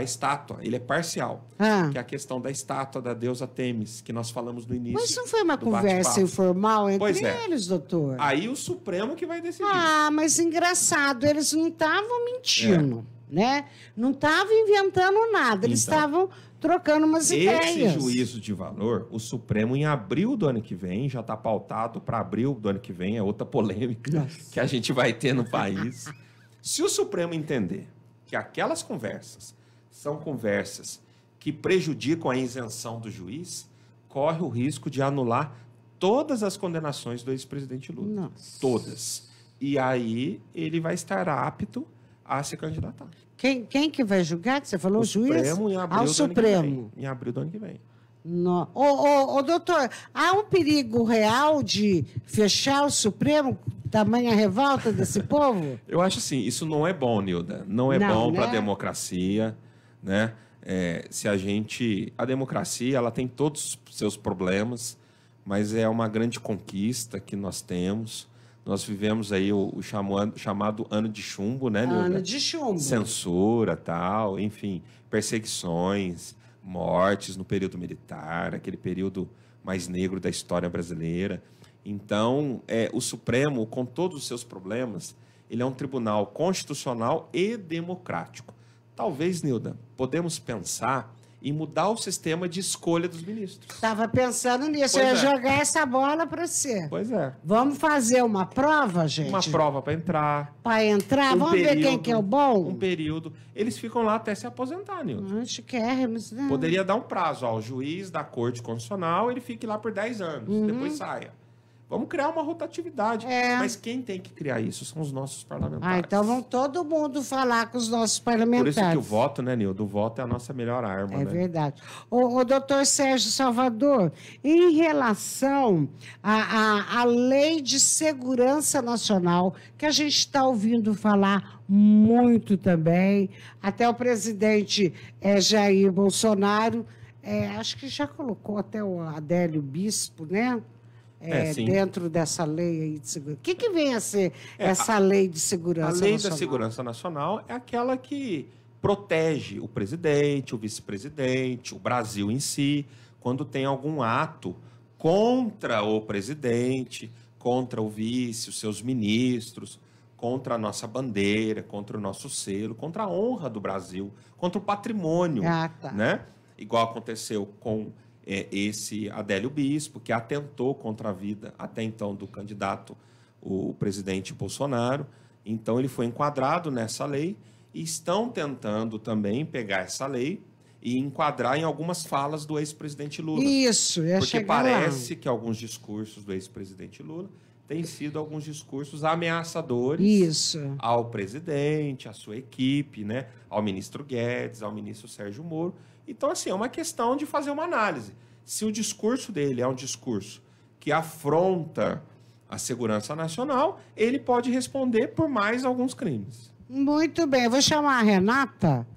estátua, ele é parcial, que é a questão da estátua da deusa Têmis, que nós falamos no início. Mas não foi uma conversa informal entre eles, doutor? Aí o Supremo que vai decidir. Mas engraçado, eles não estavam mentindo, né? Não estavam inventando nada, eles estavam trocando umas ideias. Esse juízo de valor, o Supremo em abril do ano que vem, já está pautado para abril do ano que vem, é outra polêmica que a gente vai ter no país. Se o Supremo entender que aquelas conversas são conversas que prejudicam a isenção do juiz, corre o risco de anular todas as condenações do ex-presidente Lula. Nossa. Todas. E aí ele vai estar apto a se candidatar. Quem que vai julgar? Você falou o juiz? Supremo em abril do Supremo. ano que vem. Em abril do ano que vem. Doutor, há um perigo real de fechar o Supremo, tamanha revolta desse povo? Eu acho assim, isso não é bom, Nilda. Não é bom para a democracia, né? A democracia, ela tem todos os seus problemas, mas é uma grande conquista que nós temos. Nós vivemos aí o chamado ano de chumbo, né, Nilda? Ano de chumbo. Censura, tal, enfim, perseguições, mortes no período militar, aquele período mais negro da história brasileira. Então, o Supremo, com todos os seus problemas, ele é um tribunal constitucional e democrático. Talvez, Nilda, podemos pensar em mudar o sistema de escolha dos ministros. Estava pensando nisso, eu ia jogar essa bola para você. Pois é. Vamos fazer uma prova, gente? Uma prova para entrar. Para entrar? Vamos ver quem que é o bom? Um período. Eles ficam lá até se aposentar, Nilda. Chiquérrimos, né? Poderia dar um prazo. O juiz da Corte Constitucional, ele fique lá por 10 anos, depois saia. Vamos criar uma rotatividade. Mas quem tem que criar isso são os nossos parlamentares. Então vamos todo mundo falar com os nossos parlamentares. Por isso que o voto, né, Nildo? O voto é a nossa melhor arma. É verdade. O doutor Sérgio Salvador, em relação à Lei de Segurança Nacional, que a gente está ouvindo falar muito também, até o presidente Jair Bolsonaro, acho que já colocou até o Adélio Bispo, né? Dentro dessa lei aí de segurança. O que vem a ser essa lei de segurança nacional? A lei da segurança nacional é aquela que protege o presidente, o vice-presidente, o Brasil em si, quando tem algum ato contra o presidente, contra o vice, os seus ministros, contra a nossa bandeira, contra o nosso selo, contra a honra do Brasil, contra o patrimônio, né? Igual aconteceu com esse Adélio Bispo, que atentou contra a vida, até então, do candidato, o presidente Bolsonaro. Então, ele foi enquadrado nessa lei e estão tentando também pegar essa lei e enquadrar em algumas falas do ex-presidente Lula. Isso, porque parece que alguns discursos do ex-presidente Lula têm sido alguns discursos ameaçadores ao presidente, à sua equipe, né? Ao ministro Guedes, ao ministro Sérgio Moro. Então, assim, é uma questão de fazer uma análise. Se o discurso dele é um discurso que afronta a segurança nacional, ele pode responder por mais alguns crimes. Muito bem, eu vou chamar a Renata.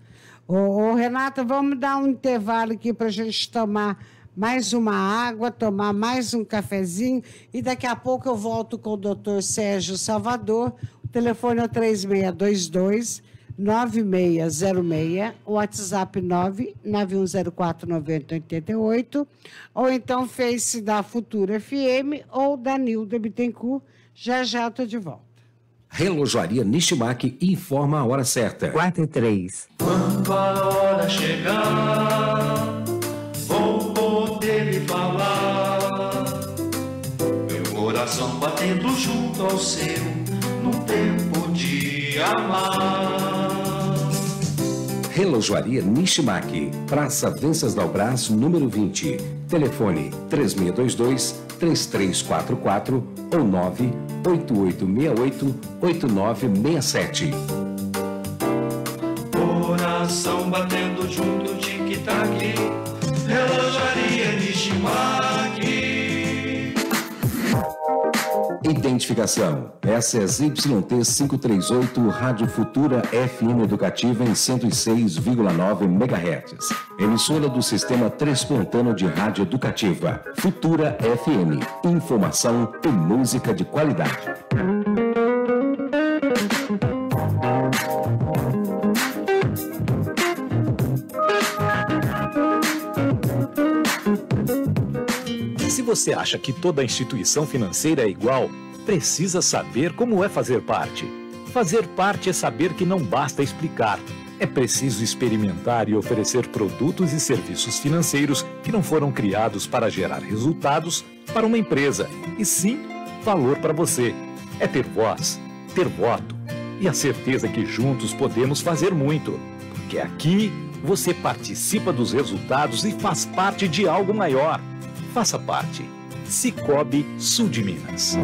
Ô, Renata, vamos dar um intervalo aqui para a gente tomar mais uma água, tomar mais um cafezinho e daqui a pouco eu volto com o doutor Sérgio Salvador. O telefone é 3622-9606, o WhatsApp 991049088, ou então Face da Futura FM ou da Nilda Bittencourt. Já já estou de volta. Relojoaria Nishimaki informa a hora certa. 4h03. Quando a hora chegar, vou poder lhe falar. Meu coração batendo junto ao seu, no tempo de amar. Relojoaria Nishimaki, Praça Venceslau Dalbras, número 20. Telefone 3622-3344 ou 98868-8967. Coração batendo junto, tic-tac, Relojoaria Nishimaki. Identificação. Essa é ZYT538, Rádio Futura FM Educativa em 106,9 MHz. Emissora do Sistema Transpontano de Rádio Educativa. Futura FM. Informação e música de qualidade. Se você acha que toda instituição financeira é igual, precisa saber como é fazer parte. Fazer parte é saber que não basta explicar. É preciso experimentar e oferecer produtos e serviços financeiros que não foram criados para gerar resultados para uma empresa, e sim valor para você. É ter voz, ter voto e a certeza que juntos podemos fazer muito. Porque aqui você participa dos resultados e faz parte de algo maior. Faça parte. Cicobi Sul de Minas.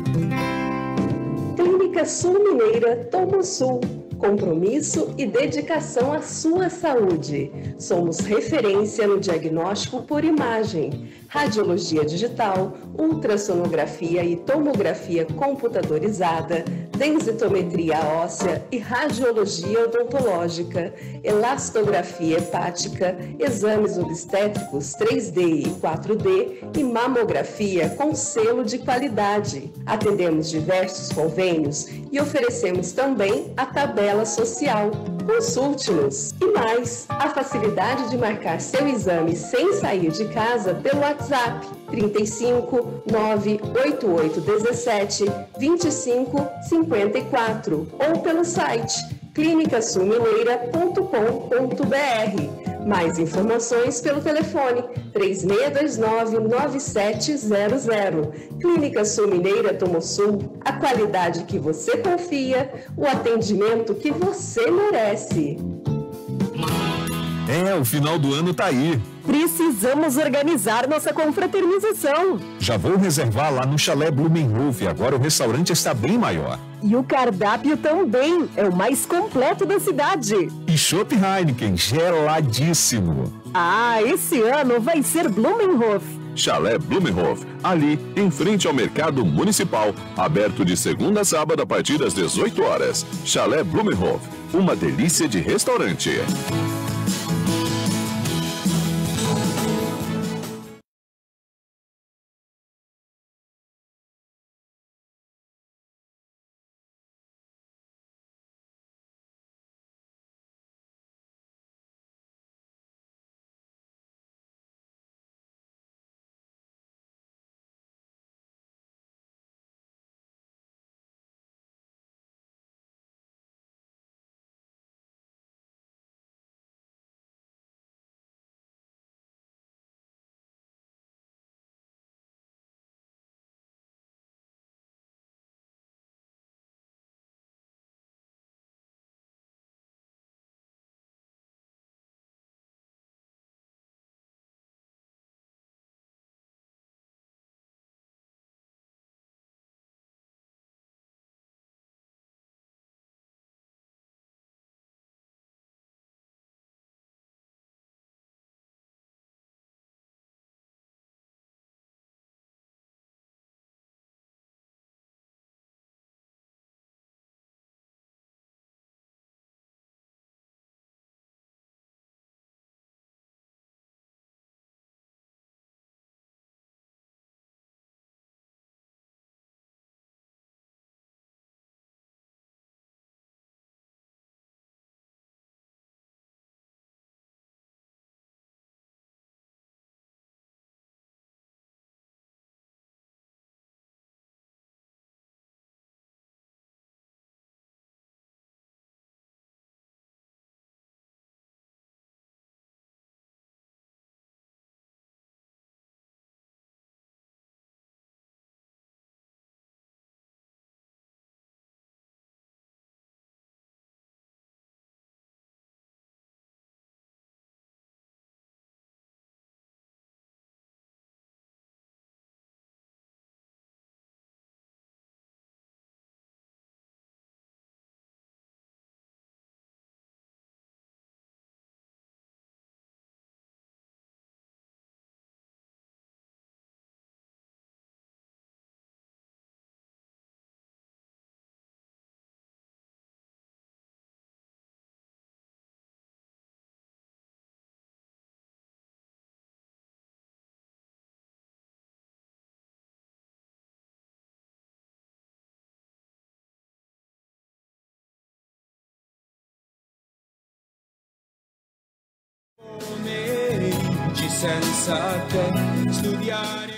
Clínica Sul Mineira Tomo Sul. Compromisso e dedicação à sua saúde. Somos referência no diagnóstico por imagem, radiologia digital, ultrassonografia e tomografia computadorizada, densitometria óssea e radiologia odontológica, elastografia hepática, exames obstétricos 3D e 4D e mamografia com selo de qualidade. Atendemos diversos convênios e oferecemos também a tabela social. Consulte-nos. E mais, a facilidade de marcar seu exame sem sair de casa pelo WhatsApp 35 988 17 25 54 ou pelo site clinicasulmineira.com.br. Mais informações pelo telefone 3629-9700. Clínica Sul Mineira Tomo Sul, a qualidade que você confia, o atendimento que você merece. O final do ano tá aí. Precisamos organizar nossa confraternização. Já vou reservar lá no Chalé Blumenhof, agora o restaurante está bem maior. E o cardápio também, é o mais completo da cidade. E chopp Heineken, geladíssimo. Esse ano vai ser Blumenhof. Chalé Blumenhof, ali em frente ao Mercado Municipal, aberto de segunda a sábado a partir das 18 horas. Chalé Blumenhof, uma delícia de restaurante. oggi senza te studiare.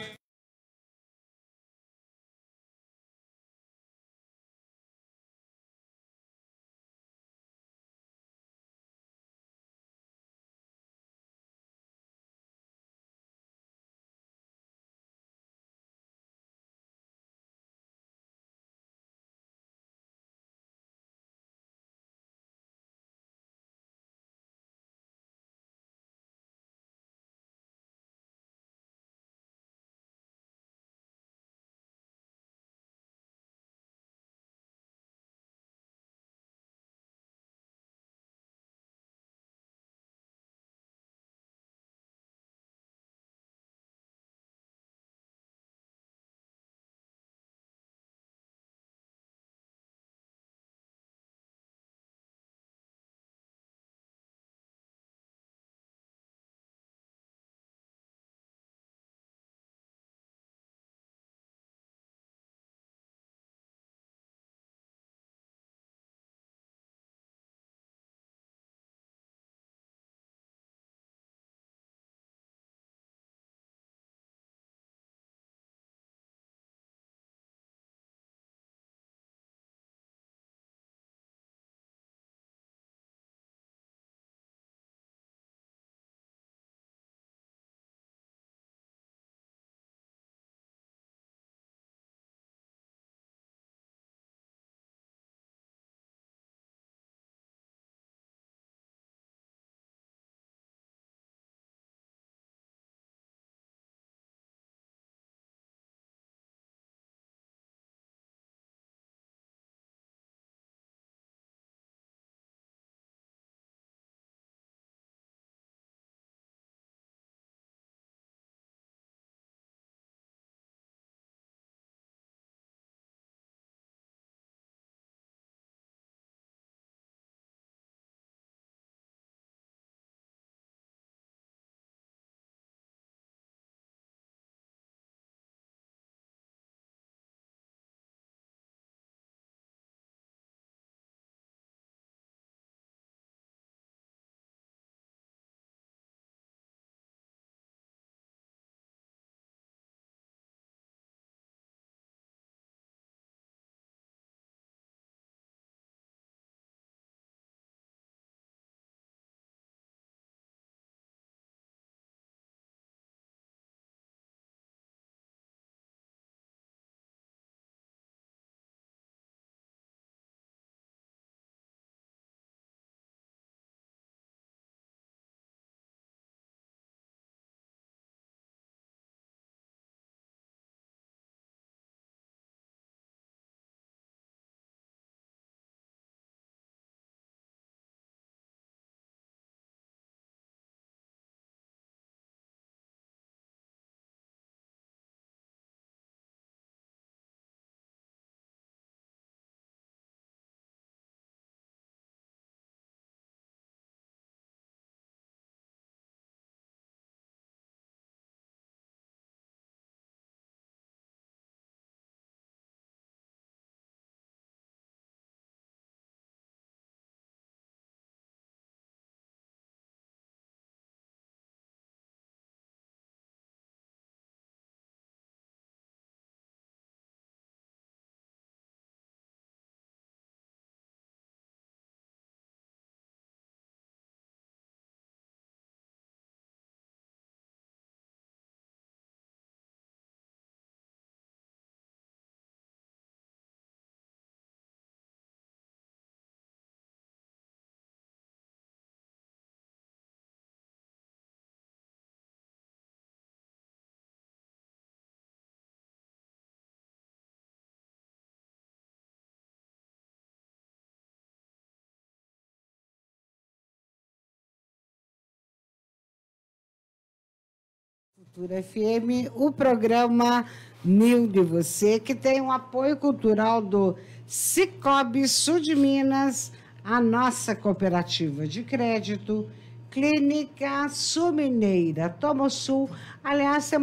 Cultura FM, o programa Nil de Você, que tem um apoio cultural do Sicoob Sul de Minas, a nossa cooperativa de crédito, Clínica Sul Mineira, Tomosul. Aliás, tem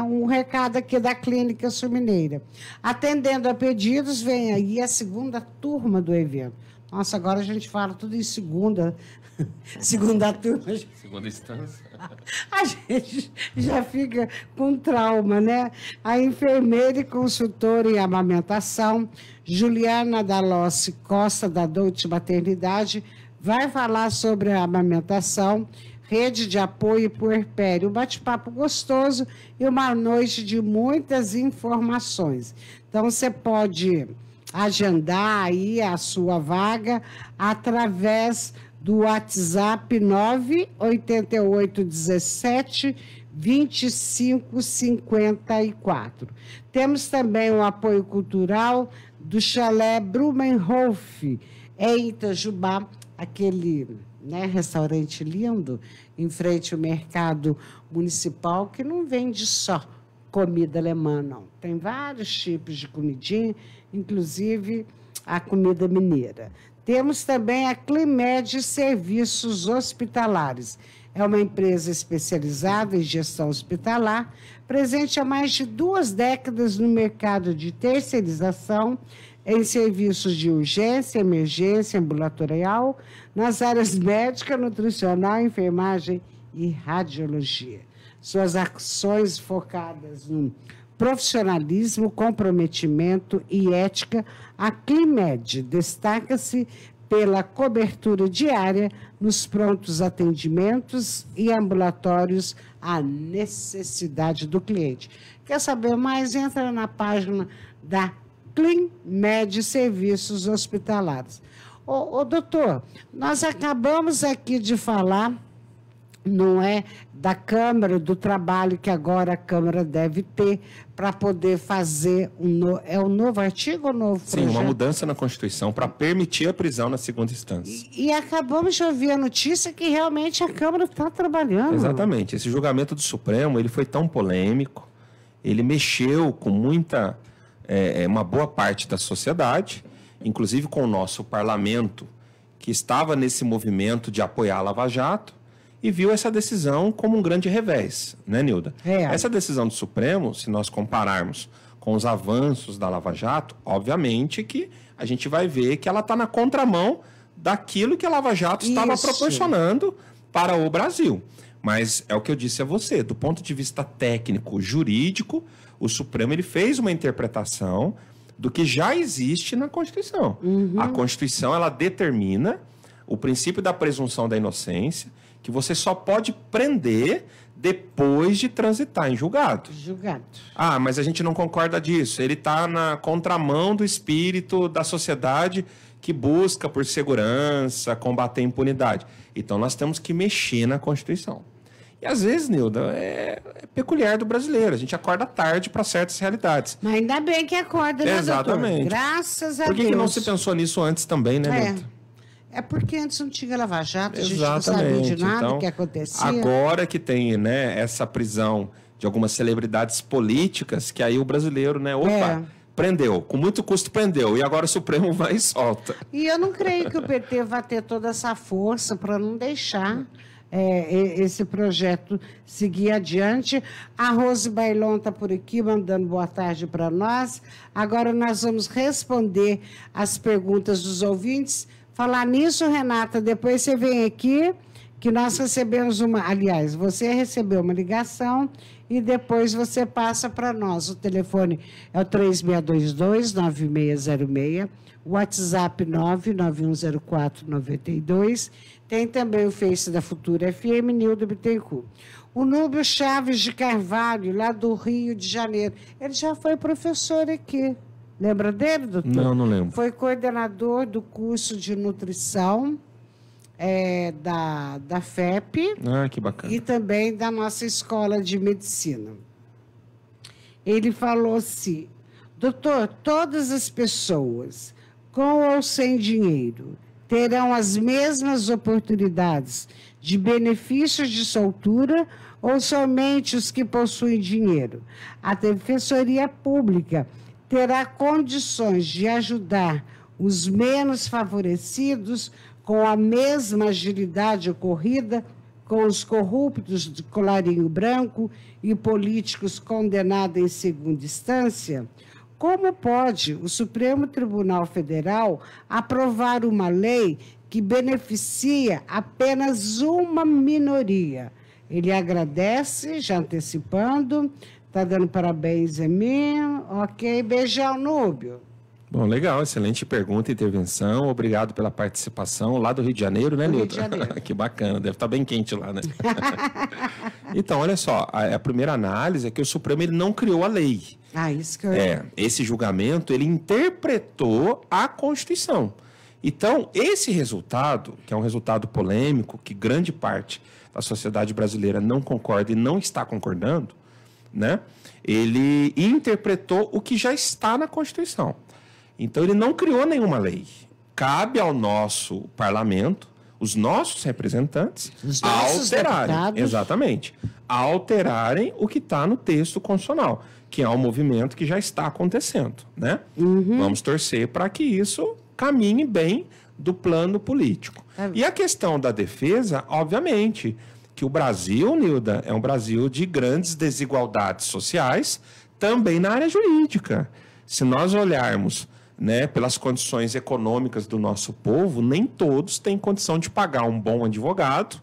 um recado aqui da Clínica Sul Mineira. Atendendo a pedidos, vem aí a segunda turma do evento. Nossa, agora a gente fala tudo em segunda turma. Segunda instância. A gente já fica com trauma, né? A enfermeira e consultora em amamentação, Juliana Dalossi Costa, da Dolce Maternidade, vai falar sobre a amamentação, rede de apoio puerpério, um bate-papo gostoso e uma noite de muitas informações. Então, você pode agendar aí a sua vaga através do WhatsApp 98817 2554. Temos também o apoio cultural do Chalé Blumenhof, em Itajubá, aquele, né, restaurante lindo, em frente ao mercado municipal, que não vende só comida alemã, não. Tem vários tipos de comidinha, inclusive a comida mineira. Temos também a Climed Serviços Hospitalares. É uma empresa especializada em gestão hospitalar, presente há mais de 2 décadas no mercado de terceirização, em serviços de urgência, emergência, ambulatorial, nas áreas médica, nutricional, enfermagem e radiologia. Suas ações focadas no profissionalismo, comprometimento e ética, a Climed destaca-se pela cobertura diária nos prontos atendimentos e ambulatórios à necessidade do cliente. Quer saber mais? Entra na página da Climed Serviços Hospitalares. Ô, doutor, nós acabamos aqui de falar, não é, da Câmara, do trabalho que agora a Câmara deve ter para poder fazer é um novo artigo ou novo projeto? Sim, uma mudança na Constituição para permitir a prisão na segunda instância. E acabamos de ouvir a notícia que realmente a Câmara está trabalhando. Exatamente. Esse julgamento do Supremo, ele foi tão polêmico, ele mexeu com uma boa parte da sociedade, inclusive com o nosso parlamento, que estava nesse movimento de apoiar a Lava Jato, e viu essa decisão como um grande revés, né, Nilda? Essa decisão do Supremo, se nós compararmos com os avanços da Lava Jato, obviamente que a gente vai ver que ela está na contramão daquilo que a Lava Jato estava proporcionando para o Brasil. Mas é o que eu disse a você, do ponto de vista técnico, jurídico, o Supremo ele fez uma interpretação do que já existe na Constituição. A Constituição ela determina o princípio da presunção da inocência, que você só pode prender depois de transitar em julgado. Ah, mas a gente não concorda disso. Ele está na contramão do espírito da sociedade que busca por segurança, combater a impunidade. Então, nós temos que mexer na Constituição. E, às vezes, Nilda, é peculiar do brasileiro. A gente acorda tarde para certas realidades. Mas ainda bem que acorda, né, exatamente, doutor? Graças a Deus. Por que não se pensou nisso antes também, né, Nilda? É porque antes não tinha Lava Jato, a gente não sabia de nada então, que acontecia. Agora que tem, né, essa prisão de algumas celebridades políticas, que aí o brasileiro, né, prendeu, com muito custo prendeu, e agora o Supremo vai e solta. E eu não creio que o PT vai ter toda essa força para não deixar esse projeto seguir adiante. A Rose Bailon está por aqui, mandando boa tarde para nós. Agora nós vamos responder as perguntas dos ouvintes. Falar nisso, Renata, depois você vem aqui, que nós recebemos aliás, você recebeu uma ligação e depois você passa para nós. O telefone é o 3622-9606, o WhatsApp 99104-92. Tem também o Face da Futura FM, Nilda Bittencourt. O Núbio Chaves de Carvalho, lá do Rio de Janeiro, ele já foi professor aqui. Lembra dele, doutor? Não lembro. Foi coordenador do curso de nutrição da FEP. Ah, que bacana. E também da nossa escola de medicina. Ele falou assim, doutor, todas as pessoas, com ou sem dinheiro, terão as mesmas oportunidades de benefícios de soltura ou somente os que possuem dinheiro? A Defensoria Pública terá condições de ajudar os menos favorecidos com a mesma agilidade ocorrida com os corruptos de colarinho branco e políticos condenados em segunda instância, como pode o Supremo Tribunal Federal aprovar uma lei que beneficia apenas uma minoria? Ele agradece, já antecipando, está dando parabéns a mim. Ok, beijão, Núbio. Bom, legal, excelente pergunta e intervenção. Obrigado pela participação lá do Rio de Janeiro, né, Nilton? Que bacana, deve estar bem quente lá, né? Então, olha só, a primeira análise é que o Supremo ele não criou a lei. Isso que eu... Esse julgamento, ele interpretou a Constituição. Então, esse resultado, que é um resultado polêmico, que grande parte da sociedade brasileira não concorda e não está concordando, né? Ele interpretou o que já está na Constituição. Então, ele não criou nenhuma lei. Cabe ao nosso parlamento, os nossos representantes, alterarem. Exatamente. Alterarem o que está no texto constitucional, que é um movimento que já está acontecendo, né? Vamos torcer para que isso caminhe bem do plano político. E a questão da defesa, obviamente, que o Brasil, Nilda, é um Brasil de grandes desigualdades sociais, também na área jurídica. Se nós olharmos, né, pelas condições econômicas do nosso povo, nem todos têm condição de pagar um bom advogado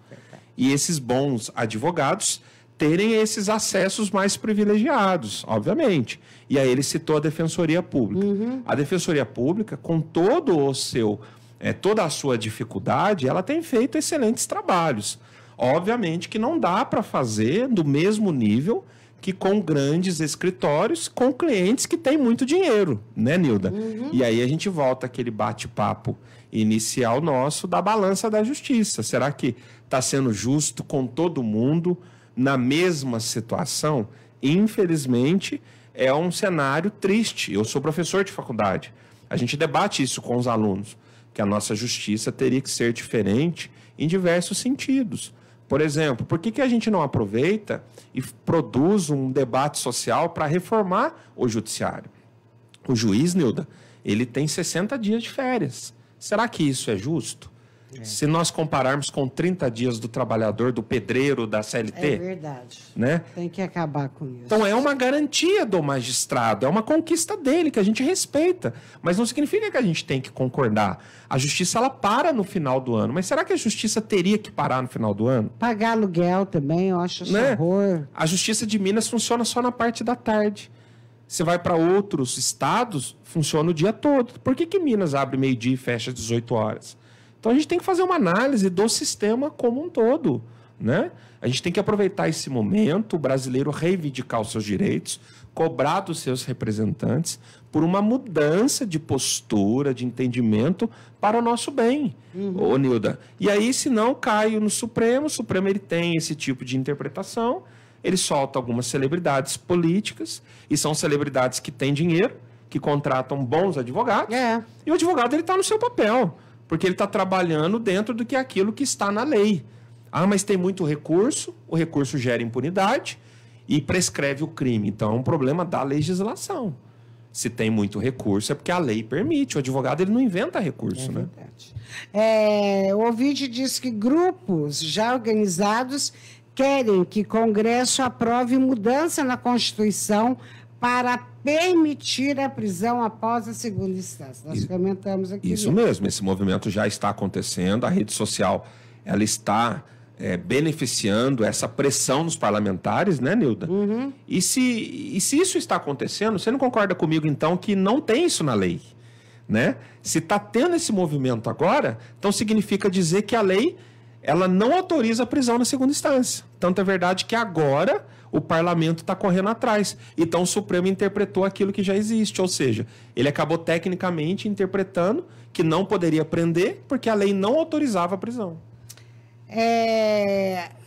e esses bons advogados terem esses acessos mais privilegiados, obviamente. E aí ele citou a Defensoria Pública. A Defensoria Pública, com todo o seu, toda a sua dificuldade, ela tem feito excelentes trabalhos. Obviamente que não dá para fazer do mesmo nível que com grandes escritórios, com clientes que têm muito dinheiro, né, Nilda? E aí a gente volta àquele bate-papo inicial nosso da balança da justiça. Será que está sendo justo com todo mundo na mesma situação? Infelizmente, é um cenário triste. Eu sou professor de faculdade. A gente debate isso com os alunos, que a nossa justiça teria que ser diferente em diversos sentidos. Por exemplo, por que a gente não aproveita e produz um debate social para reformar o judiciário? O juiz, Nilda, ele tem 60 dias de férias. Será que isso é justo? Se nós compararmos com 30 dias do trabalhador, do pedreiro, da CLT. É verdade. Né? Tem que acabar com isso. Então é uma garantia do magistrado, é uma conquista dele que a gente respeita. Mas não significa que a gente tem que concordar. A justiça, ela para no final do ano. Mas será que a justiça teria que parar no final do ano? Pagar aluguel também, eu acho horror. A justiça de Minas funciona só na parte da tarde. Você vai para outros estados, funciona o dia todo. Por que Minas abre meio-dia e fecha às 18 horas? Então, a gente tem que fazer uma análise do sistema como um todo, né? A gente tem que aproveitar esse momento, o brasileiro reivindicar os seus direitos, cobrar dos seus representantes por uma mudança de postura, de entendimento para o nosso bem, ô Nilda. E aí, se não, cai no Supremo, o Supremo ele tem esse tipo de interpretação, ele solta algumas celebridades políticas, e são celebridades que têm dinheiro, que contratam bons advogados, e o advogado ele está no seu papel, porque ele está trabalhando dentro do que é aquilo que está na lei. Ah, mas tem muito recurso, o recurso gera impunidade e prescreve o crime. Então, é um problema da legislação. Se tem muito recurso, é porque a lei permite. O advogado ele não inventa recurso, né? Verdade. O ouvinte diz que grupos já organizados querem que o Congresso aprove mudança na Constituição para permitir a prisão após a segunda instância. Nós comentamos aqui. Isso mesmo, esse movimento já está acontecendo, a rede social ela está beneficiando essa pressão nos parlamentares, né, Nilda? E se isso está acontecendo, você não concorda comigo, então, que não tem isso na lei, né? Se está tendo esse movimento agora, então significa dizer que a lei ela não autoriza a prisão na segunda instância. Tanto é verdade que agora o parlamento está correndo atrás. Então o Supremo interpretou aquilo que já existe, ou seja, ele acabou tecnicamente interpretando que não poderia prender porque a lei não autorizava a prisão.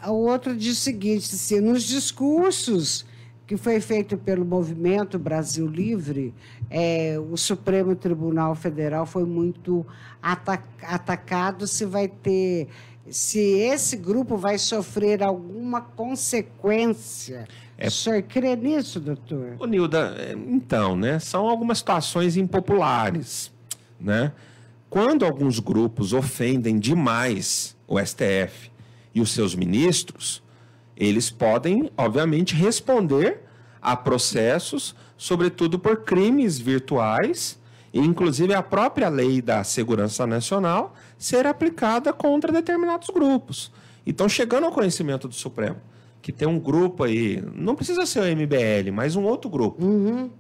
O outro diz o seguinte, se nos discursos que foi feito pelo movimento Brasil Livre, o Supremo Tribunal Federal foi muito atacado, se esse grupo vai sofrer alguma consequência. O senhor crê nisso, doutor? Ô, Nilda, então, né, são algumas situações impopulares, né? Quando alguns grupos ofendem demais o STF e os seus ministros, eles podem, obviamente, responder a processos, sobretudo por crimes virtuais, e inclusive a própria lei da segurança nacional ser aplicada contra determinados grupos. Então, chegando ao conhecimento do Supremo, que tem um grupo aí, não precisa ser o MBL, mas um outro grupo,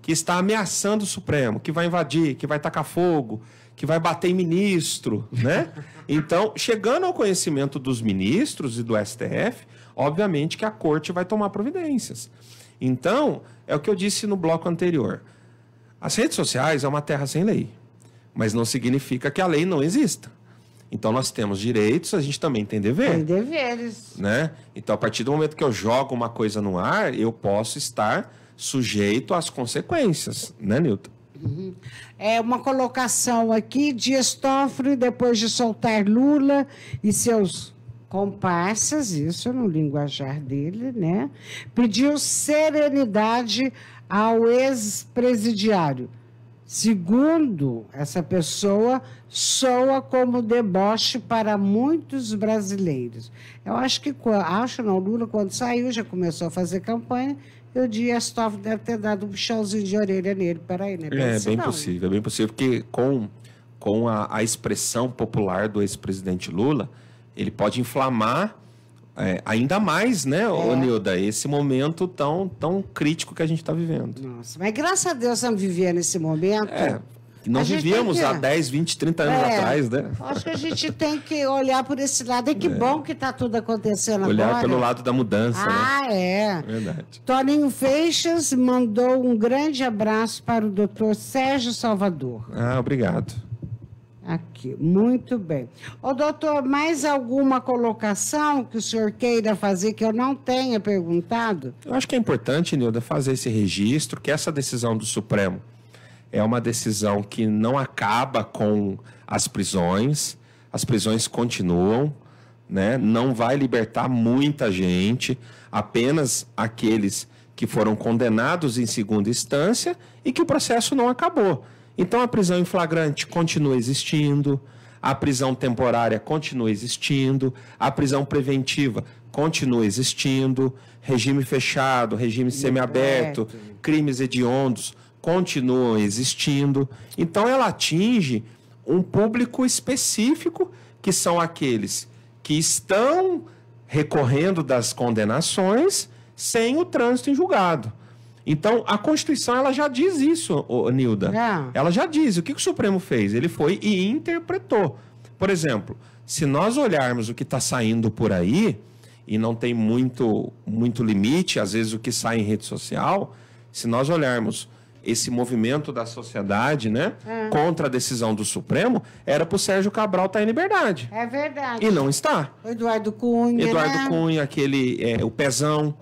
que está ameaçando o Supremo, que vai invadir, que vai tacar fogo, que vai bater em ministro, né? Então, chegando ao conhecimento dos ministros e do STF, obviamente que a corte vai tomar providências. Então, é o que eu disse no bloco anterior. As redes sociais é uma terra sem lei, mas não significa que a lei não exista. Então, nós temos direitos, a gente também tem dever. Tem deveres. Né? Então, a partir do momento que eu jogo uma coisa no ar, eu posso estar sujeito às consequências, né, Nilton? É uma colocação aqui, Dias Toffoli, depois de soltar Lula e seus comparsas, isso no linguajar dele, né? Pediu serenidade ao ex-presidiário. Segundo essa pessoa, soa como deboche para muitos brasileiros. Eu acho que, Lula, quando saiu, já começou a fazer campanha, e o Dias Toffoli deve ter dado um puxãozinho de orelha nele. Peraí, né? É bem possível, porque com a expressão popular do ex-presidente Lula, ele pode inflamar ainda mais, né, Nilda, esse momento tão crítico que a gente está vivendo. Nossa, mas graças a Deus estamos vivendo esse momento. Não vivíamos há 10, 20, 30 anos atrás, né? Acho que a gente tem que olhar por esse lado. E que bom que está tudo acontecendo agora. Olhar pelo lado da mudança, né? Verdade. Toninho Feixas mandou um grande abraço para o doutor Sérgio Salvador. Obrigado. Aqui, muito bem. Ô, doutor, mais alguma colocação que o senhor queira fazer que eu não tenha perguntado? Eu acho que é importante, Nilda, fazer esse registro, que essa decisão do Supremo é uma decisão que não acaba com as prisões continuam, né? Não vai libertar muita gente, apenas aqueles que foram condenados em segunda instância e que o processo não acabou. Então, a prisão em flagrante continua existindo, a prisão temporária continua existindo, a prisão preventiva continua existindo, regime fechado, regime semiaberto, crimes hediondos continuam existindo. Então, ela atinge um público específico, que são aqueles que estão recorrendo das condenações sem o trânsito em julgado. Então, a Constituição ela já diz isso, Nilda. Ela já diz. O que o Supremo fez? Ele foi e interpretou. Por exemplo, se nós olharmos o que está saindo por aí, e não tem muito limite, às vezes, o que sai em rede social, se nós olharmos esse movimento da sociedade, né, contra a decisão do Supremo, era para o Sérgio Cabral estar em liberdade. É verdade. E não está. O Eduardo Cunha, Cunha, o Pezão.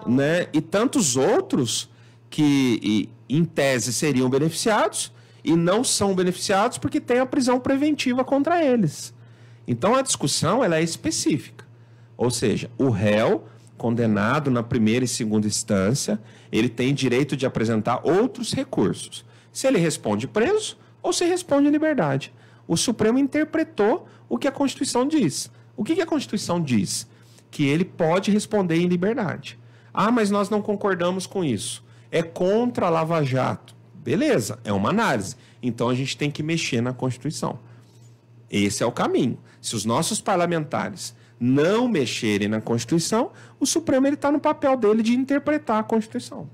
Né, e tantos outros que, em tese, seriam beneficiados e não são beneficiados porque tem a prisão preventiva contra eles. Então, a discussão ela é específica. Ou seja, o réu condenado na primeira e segunda instância, ele tem direito de apresentar outros recursos. Se ele responde preso ou se responde em liberdade. O Supremo interpretou o que a Constituição diz. O que a Constituição diz? Que ele pode responder em liberdade. Mas nós não concordamos com isso. É contra a Lava Jato. Beleza, é uma análise. Então a gente tem que mexer na Constituição. Esse é o caminho. Se os nossos parlamentares não mexerem na Constituição, o Supremo está no papel dele de interpretar a Constituição.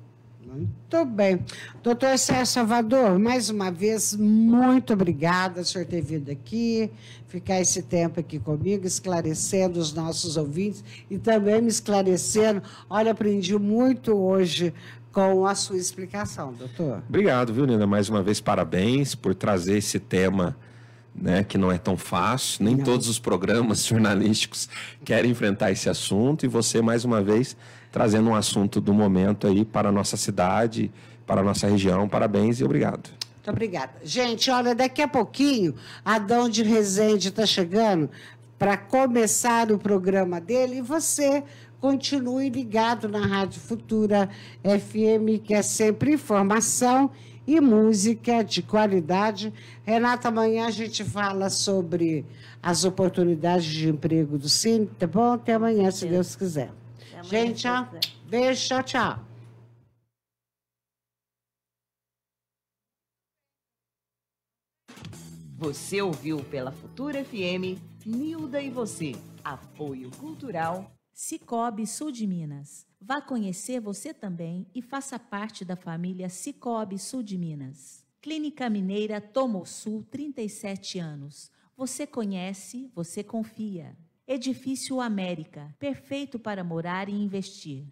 Muito bem. Doutor Sérgio Salvador, mais uma vez, muito obrigada por o senhor ter vindo aqui, ficar esse tempo aqui comigo, esclarecendo os nossos ouvintes e também me esclarecendo. Olha, aprendi muito hoje com a sua explicação, doutor. Obrigado, viu, Nilda? Mais uma vez, parabéns por trazer esse tema, né, que não é tão fácil, nem todos os programas jornalísticos querem enfrentar esse assunto, e você, mais uma vez, trazendo um assunto do momento aí para a nossa cidade, para a nossa região. Parabéns e obrigado. Muito obrigada. Gente, olha, daqui a pouquinho, Adão de Rezende está chegando para começar o programa dele, e você continue ligado na Rádio Futura FM, que é sempre informação e música de qualidade. Renata, amanhã a gente fala sobre as oportunidades de emprego do Cine, tá bom? Até amanhã, se Deus quiser. Gente, ó, beijo, tchau, tchau. Você ouviu pela Futura FM, Nilda e Você. Apoio Cultural Sicoob Sul de Minas. Vá conhecer você também e faça parte da família Sicoob Sul de Minas. Clínica Mineira Tomosul, 37 anos. Você conhece, você confia. Edifício América, perfeito para morar e investir.